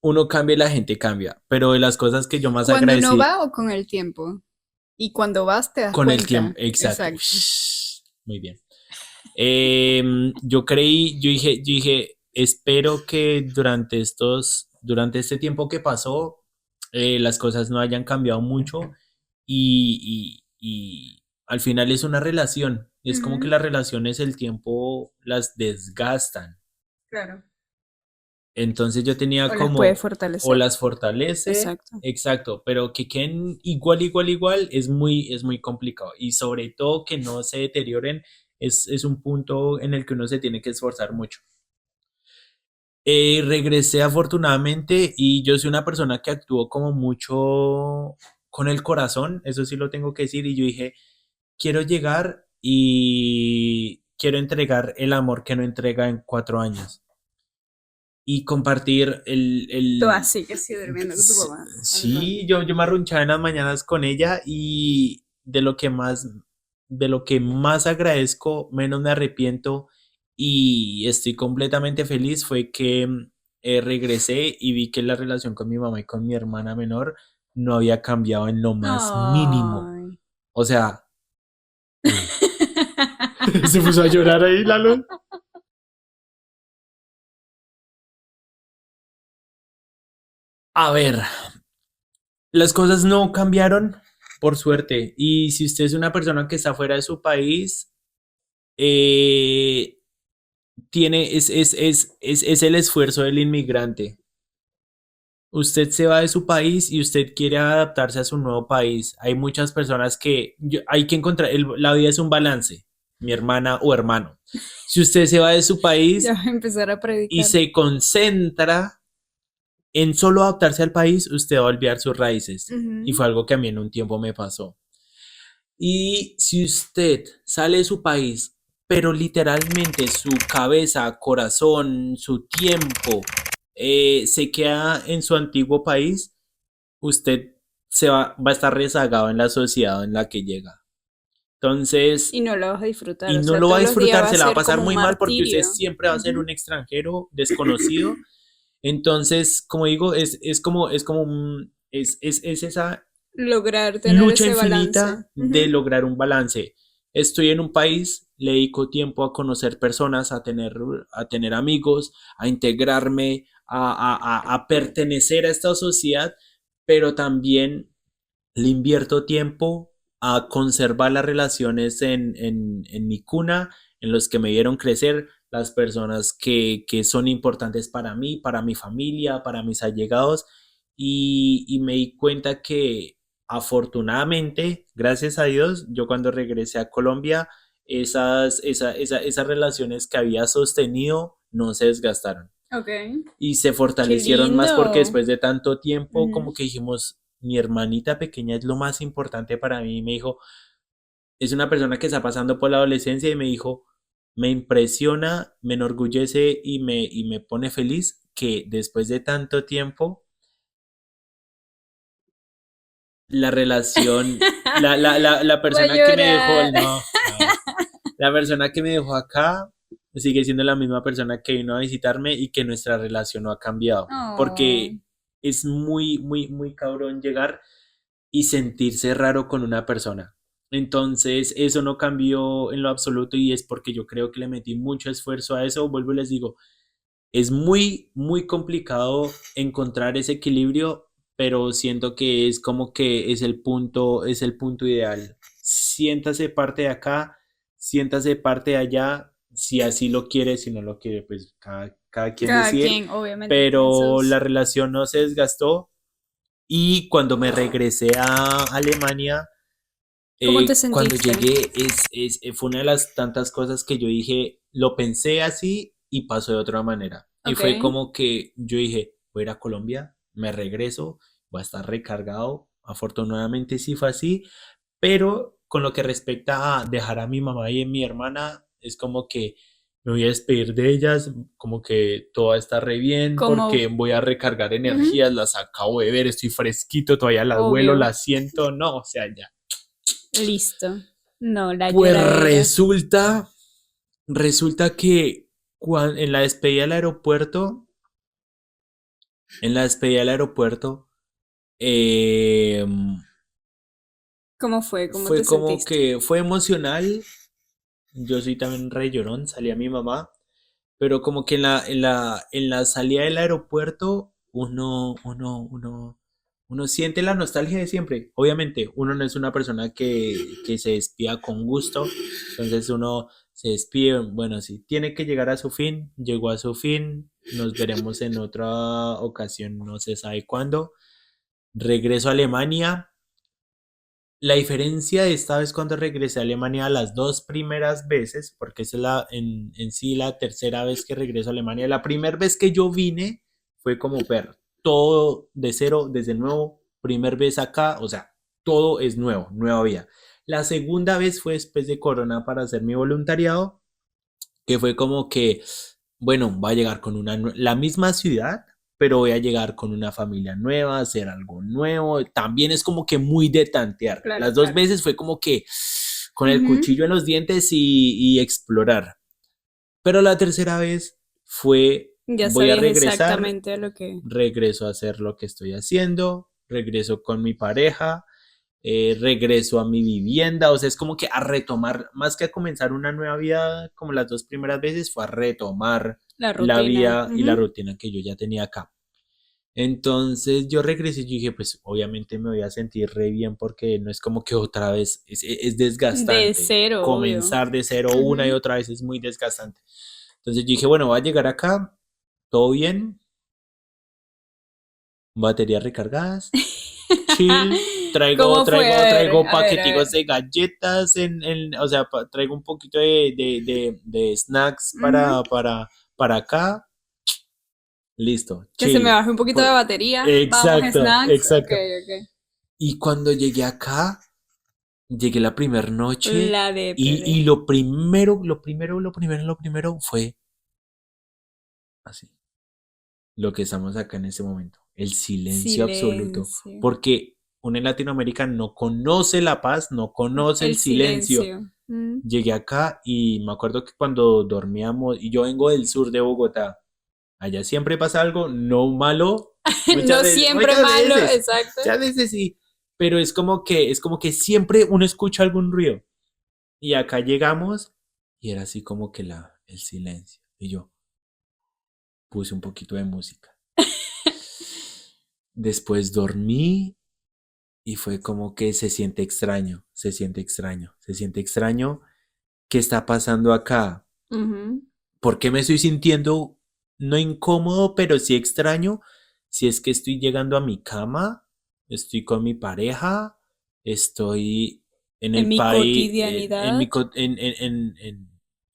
uno cambia y la gente cambia. Pero de las cosas que yo más Cuando uno agradecí va o con el tiempo. Y cuando vas te das con el tiempo, cuenta. exacto. Exacto. Muy bien. Yo dije, espero que durante este tiempo que pasó, las cosas no hayan cambiado mucho y al final es una relación. Es como que Ujú, las relaciones el tiempo las desgastan. claro. Entonces yo tenía O las puede como, o fortalecer. las fortalece, Exacto. exacto, pero que queden igual, es muy complicado. Y sobre todo que no se deterioren, es un punto en el que uno se tiene que esforzar mucho. Regresé afortunadamente y yo soy una persona que actuó como mucho con el corazón, eso sí lo tengo que decir, y yo dije, quiero llegar y quiero entregar el amor que no entrega en 4 años y compartir Tú así que sí, durmiendo con tu mamá. Sí, yo me arrunchaba en las mañanas con ella y de lo que más agradezco, menos me arrepiento y estoy completamente feliz fue que regresé y vi que la relación con mi mamá y con mi hermana menor no había cambiado en lo más mínimo. Ay. O sea, se puso a llorar ahí, Lalo. A ver, las cosas no cambiaron, por suerte. Y si usted es una persona que está fuera de su país, eh, es el esfuerzo del inmigrante. Usted se va de su país y usted quiere adaptarse a su nuevo país. Hay muchas personas hay que encontrar, la vida es un balance. mi hermana o hermano. Si usted se va de su país Ya va a empezar a y predicar. se concentra en solo adaptarse al país, usted va a olvidar sus raíces. Y Ujú. fue algo que a mí en un tiempo me pasó. Y si usted sale de su país, pero literalmente su cabeza, corazón, su tiempo se queda en su antiguo país, usted va a estar rezagado en la sociedad en la que llega. Entonces, Y no lo vas a disfrutar, y o no sea, lo va a todos los días disfrutar, va a se la va a ser pasar como un muy mal porque usted martirio. siempre va a ser Ujú. un extranjero desconocido. Entonces, como digo, es esa Lograr tener lucha ese balance. infinita de Ujú. lograr un balance. Estoy en un país, le dedico tiempo a conocer personas, a tener amigos, a integrarme, a pertenecer a esta sociedad, pero también le invierto tiempo a conservar las relaciones en mi cuna, en los que me vieron crecer, las personas que son importantes para mí, para mi familia, para mis allegados, y me di cuenta que afortunadamente, gracias a Dios, yo cuando regresé a Colombia, esas relaciones que había sostenido no se desgastaron Ok. y se Qué fortalecieron más porque lindo. después de tanto tiempo como Ujú. que dijimos, mi hermanita pequeña es lo más importante para mí. Y me dijo, es una persona que está pasando por la adolescencia y me dijo, me impresiona, me enorgullece y me pone feliz que después de tanto tiempo la relación, la Voy a persona que me dejó, llorar. no, la persona que me dejó acá sigue siendo la misma persona que vino a visitarme y que nuestra relación no ha cambiado. Oh, Porque es muy cabrón llegar y sentirse raro con una persona. Entonces, eso no cambió en lo absoluto y es porque yo creo que le metí mucho esfuerzo a eso. Vuelvo y les digo, es muy complicado encontrar ese equilibrio, pero siento que es como que es el punto ideal. Siéntase parte de acá, siéntase parte de allá, si así lo quiere, si no lo quiere, pues cada quien cada decide, quien obviamente tiene pero la sus... relación no se desgastó y cuando me regresé a Alemania, ¿Cómo te cuando sentiste? llegué, fue una de las tantas cosas que yo dije, lo pensé así y pasó de otra manera. Y Ok. fue como que yo dije, voy a ir a Colombia, me regreso, voy a estar recargado. Afortunadamente sí fue así, pero con lo que respecta a dejar a mi mamá y a mi hermana, es como que me voy a despedir de ellas, como que todo está re bien, porque Como... voy a recargar Ujú. energías, las acabo de ver, estoy fresquito, todavía las huelo, Obvio. las siento, no, o sea, ya. Listo. No, la Pues lloradera. resulta que en la despedida del aeropuerto, en la despedida del aeropuerto, eh, ¿Cómo fue? ¿Cómo fue te como sentiste? que fue emocional. Yo soy también re llorón, salí a mi mamá, pero como que en la salida del aeropuerto uno siente la nostalgia de siempre. Obviamente, uno no es una persona que se despida con gusto, entonces uno se despide, bueno, si tiene que llegar a su fin, llegó a su fin, nos veremos en otra ocasión, no se sabe cuándo. Regreso a Alemania. La diferencia de esta vez cuando regresé a Alemania las dos primeras veces, porque esa es en sí la tercera vez que regreso a Alemania. La primera vez que yo vine fue como ver todo de cero, desde nuevo, primer vez acá, o sea, todo es nuevo, nueva vida. La segunda vez fue después de Corona para hacer mi voluntariado, que fue como que, bueno, va a llegar con la misma ciudad, pero voy a llegar con una familia nueva, hacer algo nuevo. También es como que muy de tantear. Claro, Las dos claro. veces fue como que con el Ujú. cuchillo en los dientes y explorar. Pero la tercera vez fue, Ya voy a sabías regresar, exactamente a lo que... regreso a hacer lo que estoy haciendo, regreso con mi pareja, regreso a mi vivienda, o sea, es como que a retomar, más que a comenzar una nueva vida como las dos primeras veces, fue a retomar La la rutina. vida y la Ujú. rutina que yo ya tenía acá. Entonces yo regresé y yo dije, pues obviamente me voy a sentir re bien porque no es como que otra vez, es De desgastante. cero, obvio. Comenzar de cero una y Ujú. otra vez es muy desgastante. Entonces yo dije, bueno, voy a llegar acá, todo bien, baterías recargadas, chill. ¿Cómo fue? Traigo A ver. paqueticos de galletas, o sea, traigo un poquito de snacks Ujú. para acá. Listo, Que se me chill. baje un poquito de Pues, batería. Vamos, exacto, snacks. Ok, exacto. ok. Y cuando llegué acá, llegué la primera noche La de y PD. lo primero fue así, lo que estamos acá en este momento, el silencio absoluto, Silencio. porque uno en Latinoamérica no conoce la paz, no conoce el El silencio. silencio. Mm. Llegué acá y me acuerdo que cuando dormíamos, y yo vengo del sur de Bogotá, allá siempre pasa algo, no malo, No siempre malo, exacto. muchas veces sí, pero es como que siempre uno escucha algún ruido. Y acá llegamos y era así como que el silencio. Y yo puse un poquito de música. Después dormí y fue como que se siente extraño, se siente extraño, se siente extraño. ¿Qué está pasando acá? Ujú. ¿Por qué me estoy sintiendo no incómodo, pero sí extraño? Si es que estoy llegando a mi cama, estoy con mi pareja, estoy en En el mi país, cotidianidad.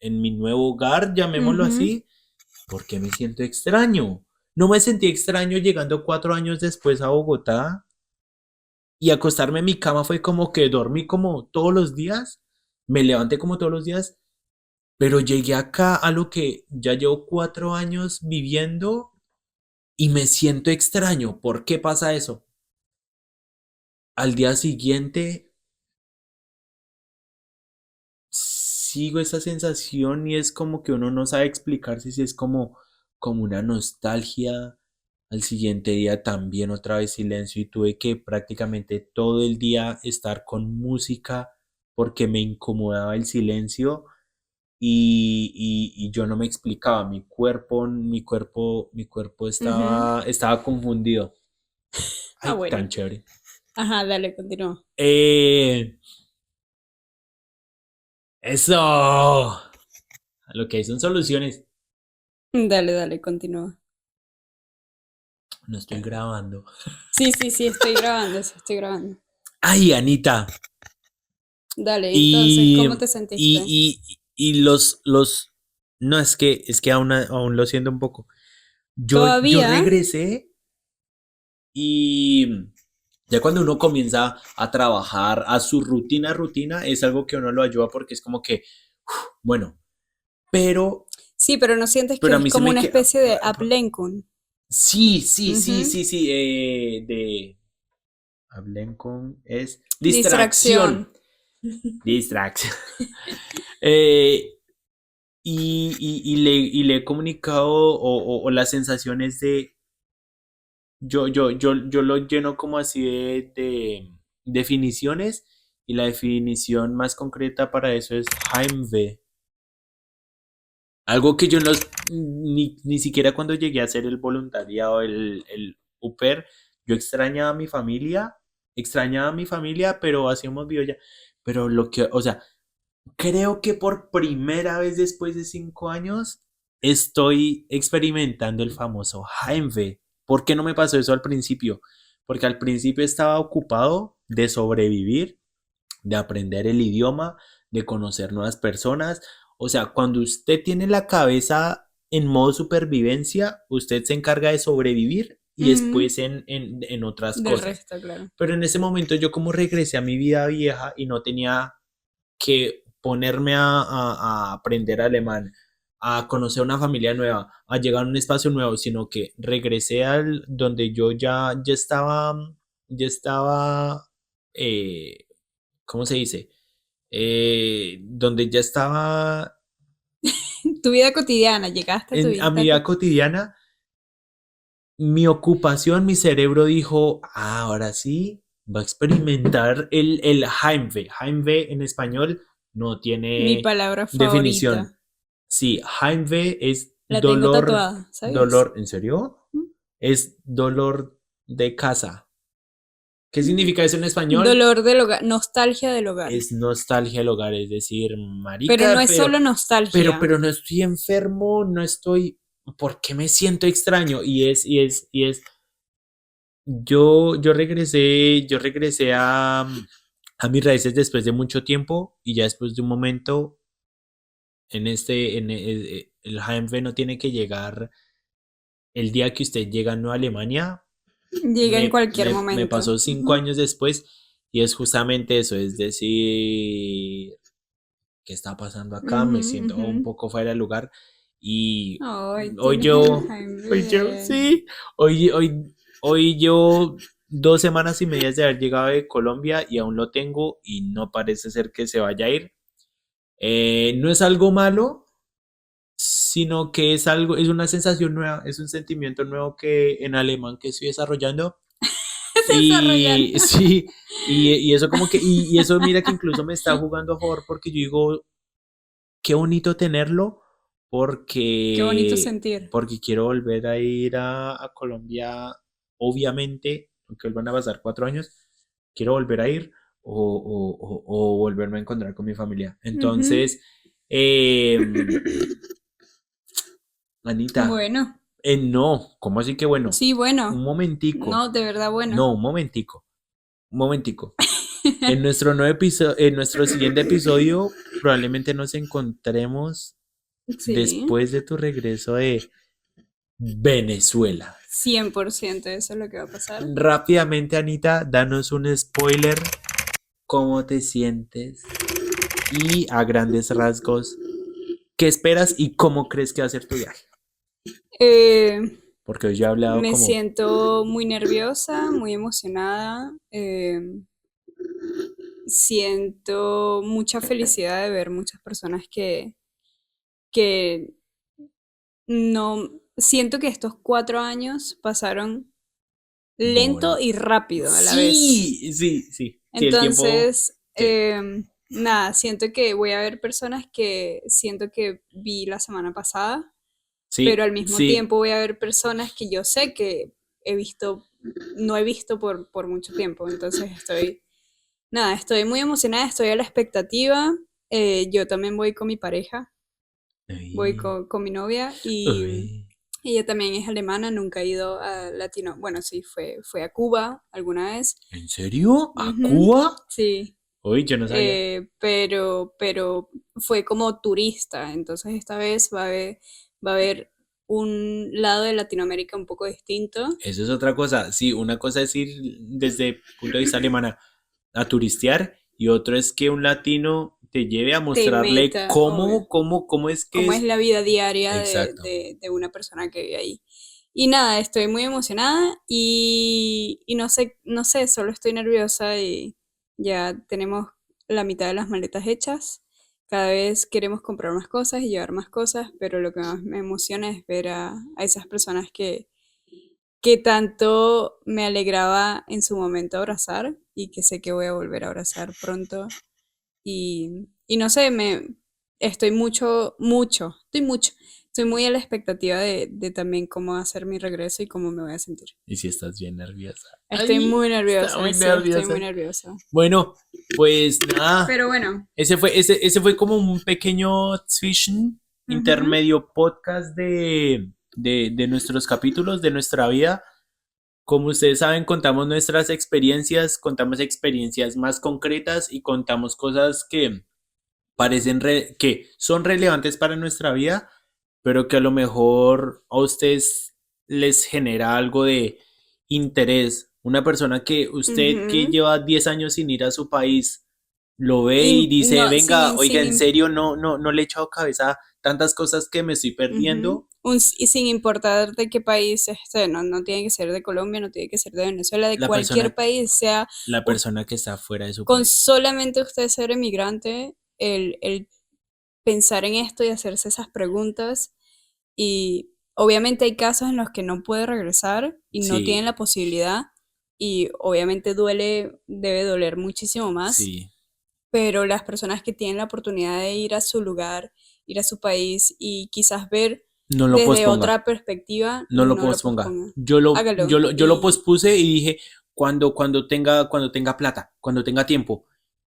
en mi nuevo hogar, llamémoslo Ujú. así. ¿Por qué me siento extraño? No me sentí extraño llegando 4 años después a Bogotá y acostarme en mi cama fue como que dormí como todos los días, me levanté como todos los días, pero llegué acá a lo que ya llevo 4 años viviendo y me siento extraño. ¿Por qué pasa eso? Al día siguiente sigo esa sensación y es como que uno no sabe explicarse si es como una nostalgia. Al siguiente día también otra vez silencio y tuve que prácticamente todo el día estar con música porque me incomodaba el silencio y yo no me explicaba, mi cuerpo Ujú. estaba confundido. Ah, Ay, bueno. tan chévere. Ajá, dale, continúa. Eso. Lo que hay son soluciones. Dale, dale, continúa. No estoy grabando. Sí, sí, sí, estoy grabando, sí, estoy grabando. Ay, Anita. Dale, entonces, Y, ¿cómo te sentiste? y no, es que aún lo siento un poco. Yo Todavía, regresé y ya cuando uno comienza a trabajar a su rutina, es algo que uno lo ayuda porque es como que, bueno, pero, sí, pero ¿no sientes que pero a es mí se como me una queda, especie de Ablenkung? sí, sí, sí, Ujú. sí, sí, hablen con, es Distracción. distracción, distracción. Eh, y le he comunicado o las sensaciones de, yo lo lleno como así de definiciones y la definición más concreta para eso es Heimweh. Algo que yo no, ni siquiera cuando llegué a hacer el voluntariado, el UPER, yo extrañaba a mi familia, pero hacíamos videollamada. Pero lo que, o sea, creo que por primera vez después de 5 años estoy experimentando el famoso Heimweh. ¿Por qué no me pasó eso al principio? Porque al principio estaba ocupado de sobrevivir, de aprender el idioma, de conocer nuevas personas. O sea, cuando usted tiene la cabeza en modo supervivencia, usted se encarga de sobrevivir y Ujú. después en otras Del cosas. resto, claro. Pero en ese momento yo como regresé a mi vida vieja y no tenía que ponerme a aprender alemán, a conocer una familia nueva, a llegar a un espacio nuevo, sino que regresé al donde yo ya estaba, eh, ¿cómo se dice? Donde ya estaba Tu vida cotidiana, llegaste a tu a mi vida vida cotidiana, mi ocupación, mi cerebro dijo, "Ah, ahora sí, va a experimentar el Heimweh. Heimweh en español no mi tiene palabra definición. favorita. Sí, Heimweh es La tengo tatuada, ¿sabías? ¿en serio? ¿Mm? Es dolor de casa. ¿Qué significa eso en español? Dolor del hogar, nostalgia del hogar. Es nostalgia del hogar, es decir, Pero no marica, es solo nostalgia. pero no estoy enfermo, no estoy, ¿por qué me siento extraño? yo regresé a mis raíces después de mucho tiempo y ya después de un momento el HMV no tiene que llegar el día que usted llega a Nueva Alemania. Llega en cualquier Me momento. pasó 5 años después y es justamente eso, es decir, ¿qué está pasando acá? Me Ujú, siento ujú. un poco fuera de lugar y Ay, hoy tienes el yo, hoy yo, Heimweh. sí, hoy yo 2 semanas y medias de haber llegado de Colombia y aún lo tengo y no parece ser que se vaya a ir. No es algo malo, sino que es una sensación nueva, es un sentimiento nuevo que en alemán que estoy desarrollando. Desarrollando. Y sí, y eso como que, y eso mira que incluso me está jugando a favor porque yo digo, qué bonito tenerlo Qué bonito porque, sentir. porque quiero volver a ir a Colombia, obviamente, aunque van a pasar 4 años, quiero volver a ir o volverme a encontrar con mi familia. Ujú. Entonces, em, Anita, Bueno, no, ¿cómo así que bueno? sí, Un bueno. momentico, No, de verdad bueno. no, un momentico. En nuestro siguiente episodio, probablemente nos encontremos Sí, después de tu regreso de Venezuela. 100% eso es lo que va a pasar. Rápidamente, Anita, danos un spoiler. ¿Cómo te sientes? Y a grandes rasgos, ¿qué esperas y cómo crees que va a ser tu viaje? Eh, Porque hoy ya he hablado Me como, siento muy nerviosa, muy emocionada. Siento mucha felicidad de ver muchas personas que no... Siento que estos 4 años pasaron lento Vol. y rápido a la vez. Sí, sí, sí. Sí, el tiempo. Entonces, Sí, nada, siento que voy a ver personas que siento que vi la semana pasada, pero sí, al mismo sí. tiempo voy a ver personas que yo sé que he visto, no he visto por mucho tiempo. Entonces nada, estoy muy emocionada, estoy a la expectativa. Yo también voy con mi pareja, voy Uy, con mi novia y uy. ella también es alemana, nunca ha ido a Latino, bueno, sí, fue a Cuba alguna vez. ¿En serio? ¿A Ujú, Cuba? sí, Uy, yo no sabía. pero fue como turista, entonces esta vez va a haber un lado de Latinoamérica un poco distinto. Eso es otra cosa. Sí, una cosa es ir desde el punto de vista alemana a turistear y otro es que un latino te lleve a Te mostrarle meta, obvio, cómo es que cómo es es. la vida diaria Exacto. de una persona que vive ahí. Y nada, estoy muy emocionada y no sé, solo estoy nerviosa y ya tenemos la mitad de las maletas hechas. Cada vez queremos comprar más cosas y llevar más cosas, pero lo que más me emociona es ver a esas personas que tanto me alegraba en su momento abrazar y que sé que voy a volver a abrazar pronto. Y no sé, estoy muy a la expectativa de también cómo va a ser mi regreso y cómo me voy a sentir. Y si estás bien nerviosa. Estoy Ay, muy está nerviosa, muy sí, estoy muy nerviosa. nerviosa. Bueno, pues nada. Pero bueno, Ese fue como un pequeño ujú, intermedio podcast de nuestros capítulos, de nuestra vida. Como ustedes saben, contamos nuestras experiencias, contamos experiencias más concretas y contamos cosas que que son relevantes para nuestra vida, pero que a lo mejor a ustedes les genera algo de interés. Una persona que usted que ujú. lleva 10 años sin ir a su país lo ve y Y dice, no, venga, oiga, en serio, no le he echado cabeza a tantas cosas que me estoy ujú. perdiendo. Y sin importar de qué país esté, no tiene que ser de Colombia, no tiene que ser de Venezuela, de La cualquier persona, país, sea la us- persona que está fuera de su con país. solamente usted ser emigrante, el pensar en esto y hacerse esas preguntas. Y obviamente hay casos en los que no puede regresar y no tienen Sí, la posibilidad y obviamente debe doler muchísimo más, sí. pero las personas que tienen la oportunidad de ir a su lugar, ir a su país y quizás ver No lo desde posponga. otra perspectiva, No lo no lo posponga. posponga. Yo lo, yo Hágalo. lo, yo lo Y pospuse y dije cuando tenga plata, cuando tenga tiempo.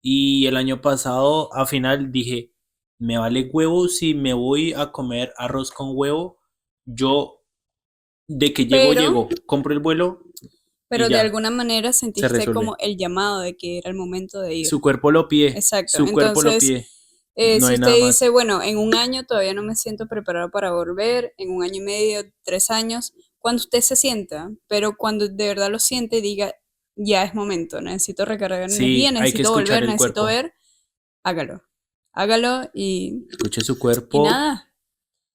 Y el año pasado, a final, dije, me vale huevo si me voy a comer arroz con huevo. Yo, de que llego, pero llego. Compro el vuelo Pero de ya, alguna manera se sentiste resuelve. como el llamado de que era el momento de ir. Su cuerpo lo pide, Exacto. su cuerpo lo Entonces, pide. No si hay usted nada dice, más. bueno, en un año todavía no me siento preparado para volver, en un año y medio, 3 años, cuando usted se sienta, pero cuando de verdad lo siente y diga, ya es momento, necesito recargar energía, Sí, hay que necesito escuchar volver, el necesito cuerpo. ver, hágalo. Hágalo Escuche su y cuerpo nada.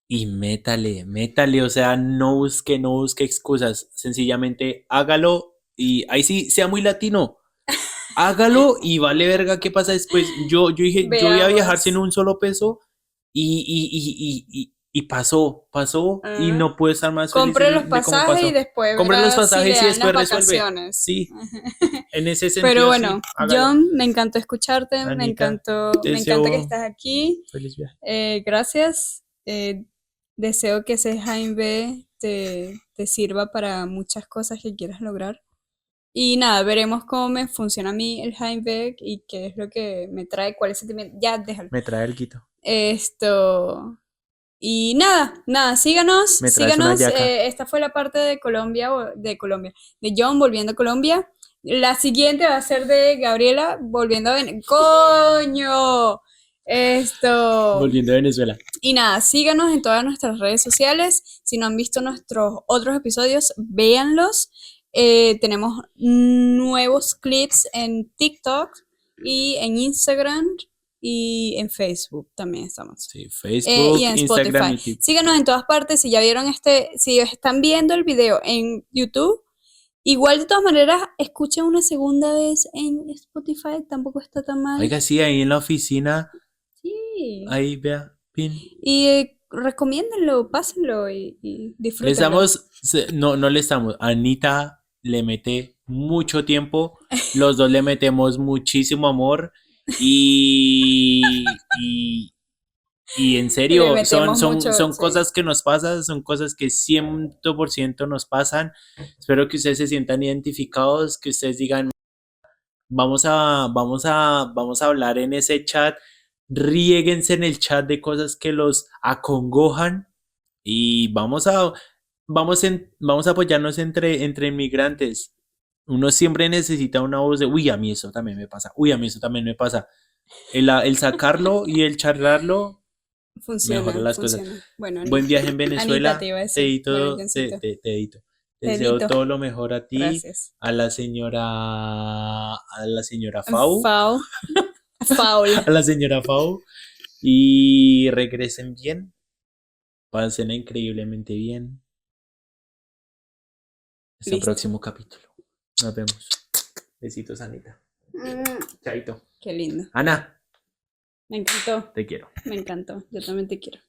y métale, o sea, no busque excusas, sencillamente hágalo y ahí sí, sea muy latino, hágalo y vale verga qué pasa después. Yo dije, yo voy a viajar sin Veamos. un solo peso y pasó y Ah, no puedo estar más feliz compre los de cómo pasajes y pasó. después Compre los verá si le pasajes y dan las después resuelve. vacaciones. Sí, en ese Pero sentido bueno, sí, hágalo. John, me encantó escucharte, Anita, te me encanta que deseo estás aquí. feliz viaje. Gracias. Deseo que ese Jaime B te sirva para muchas cosas que quieras lograr. Y nada, veremos cómo me funciona a mí el Jaime B y qué es lo que me trae, cuál es el sentimiento. Ya, déjalo. Me trae el quito. Esto. Y nada, síganos, Me traes una síganos. yaca. Esta fue la parte de de John volviendo a Colombia. La siguiente va a ser de Gabriela volviendo a Venezuela. ¡Coño! Esto. Volviendo a Venezuela. Y nada, síganos en todas nuestras redes sociales. Si no han visto nuestros otros episodios, véanlos. Tenemos nuevos clips en TikTok y en Instagram y en Facebook también estamos. Sí, Y Facebook, en Instagram Spotify. y TikTok. Síganos en todas partes. Si ya vieron si están viendo el video en YouTube, igual de todas maneras, escuchen una segunda vez en Spotify. Tampoco está tan mal. Oiga, sí, ahí en la oficina, Sí. ahí vea, pin. Y recomiéndenlo, pásenlo y Le disfrútenlo. estamos, no le estamos. Anita le mete mucho tiempo, los dos le metemos muchísimo amor y en Le serio, metemos mucho, son sí. cosas que nos pasan, son cosas que 100% nos pasan. Espero que ustedes se sientan identificados, que ustedes digan, vamos a hablar en ese chat, riéguense en el chat de cosas que los acongojan y vamos a apoyarnos entre inmigrantes. Uno siempre necesita una voz de, uy, a mí eso también me pasa, uy, a mí eso también me pasa. El sacarlo y el charlarlo mejora las cosas. Funciona. Bueno, Buen viaje en Anita te Venezuela, iba a te decir. Bueno, edito, Johncito, te edito. te Deseo edito. todo lo mejor a ti, Gracias. a la señora Fau, Faul. a la señora Fau, y regresen bien, pasen increíblemente bien. Hasta el Listo. próximo capítulo. Nos vemos. Besitos, Anita. Chaito. Qué lindo. Ana, Me encantó. te quiero. Me encantó. Yo también te quiero.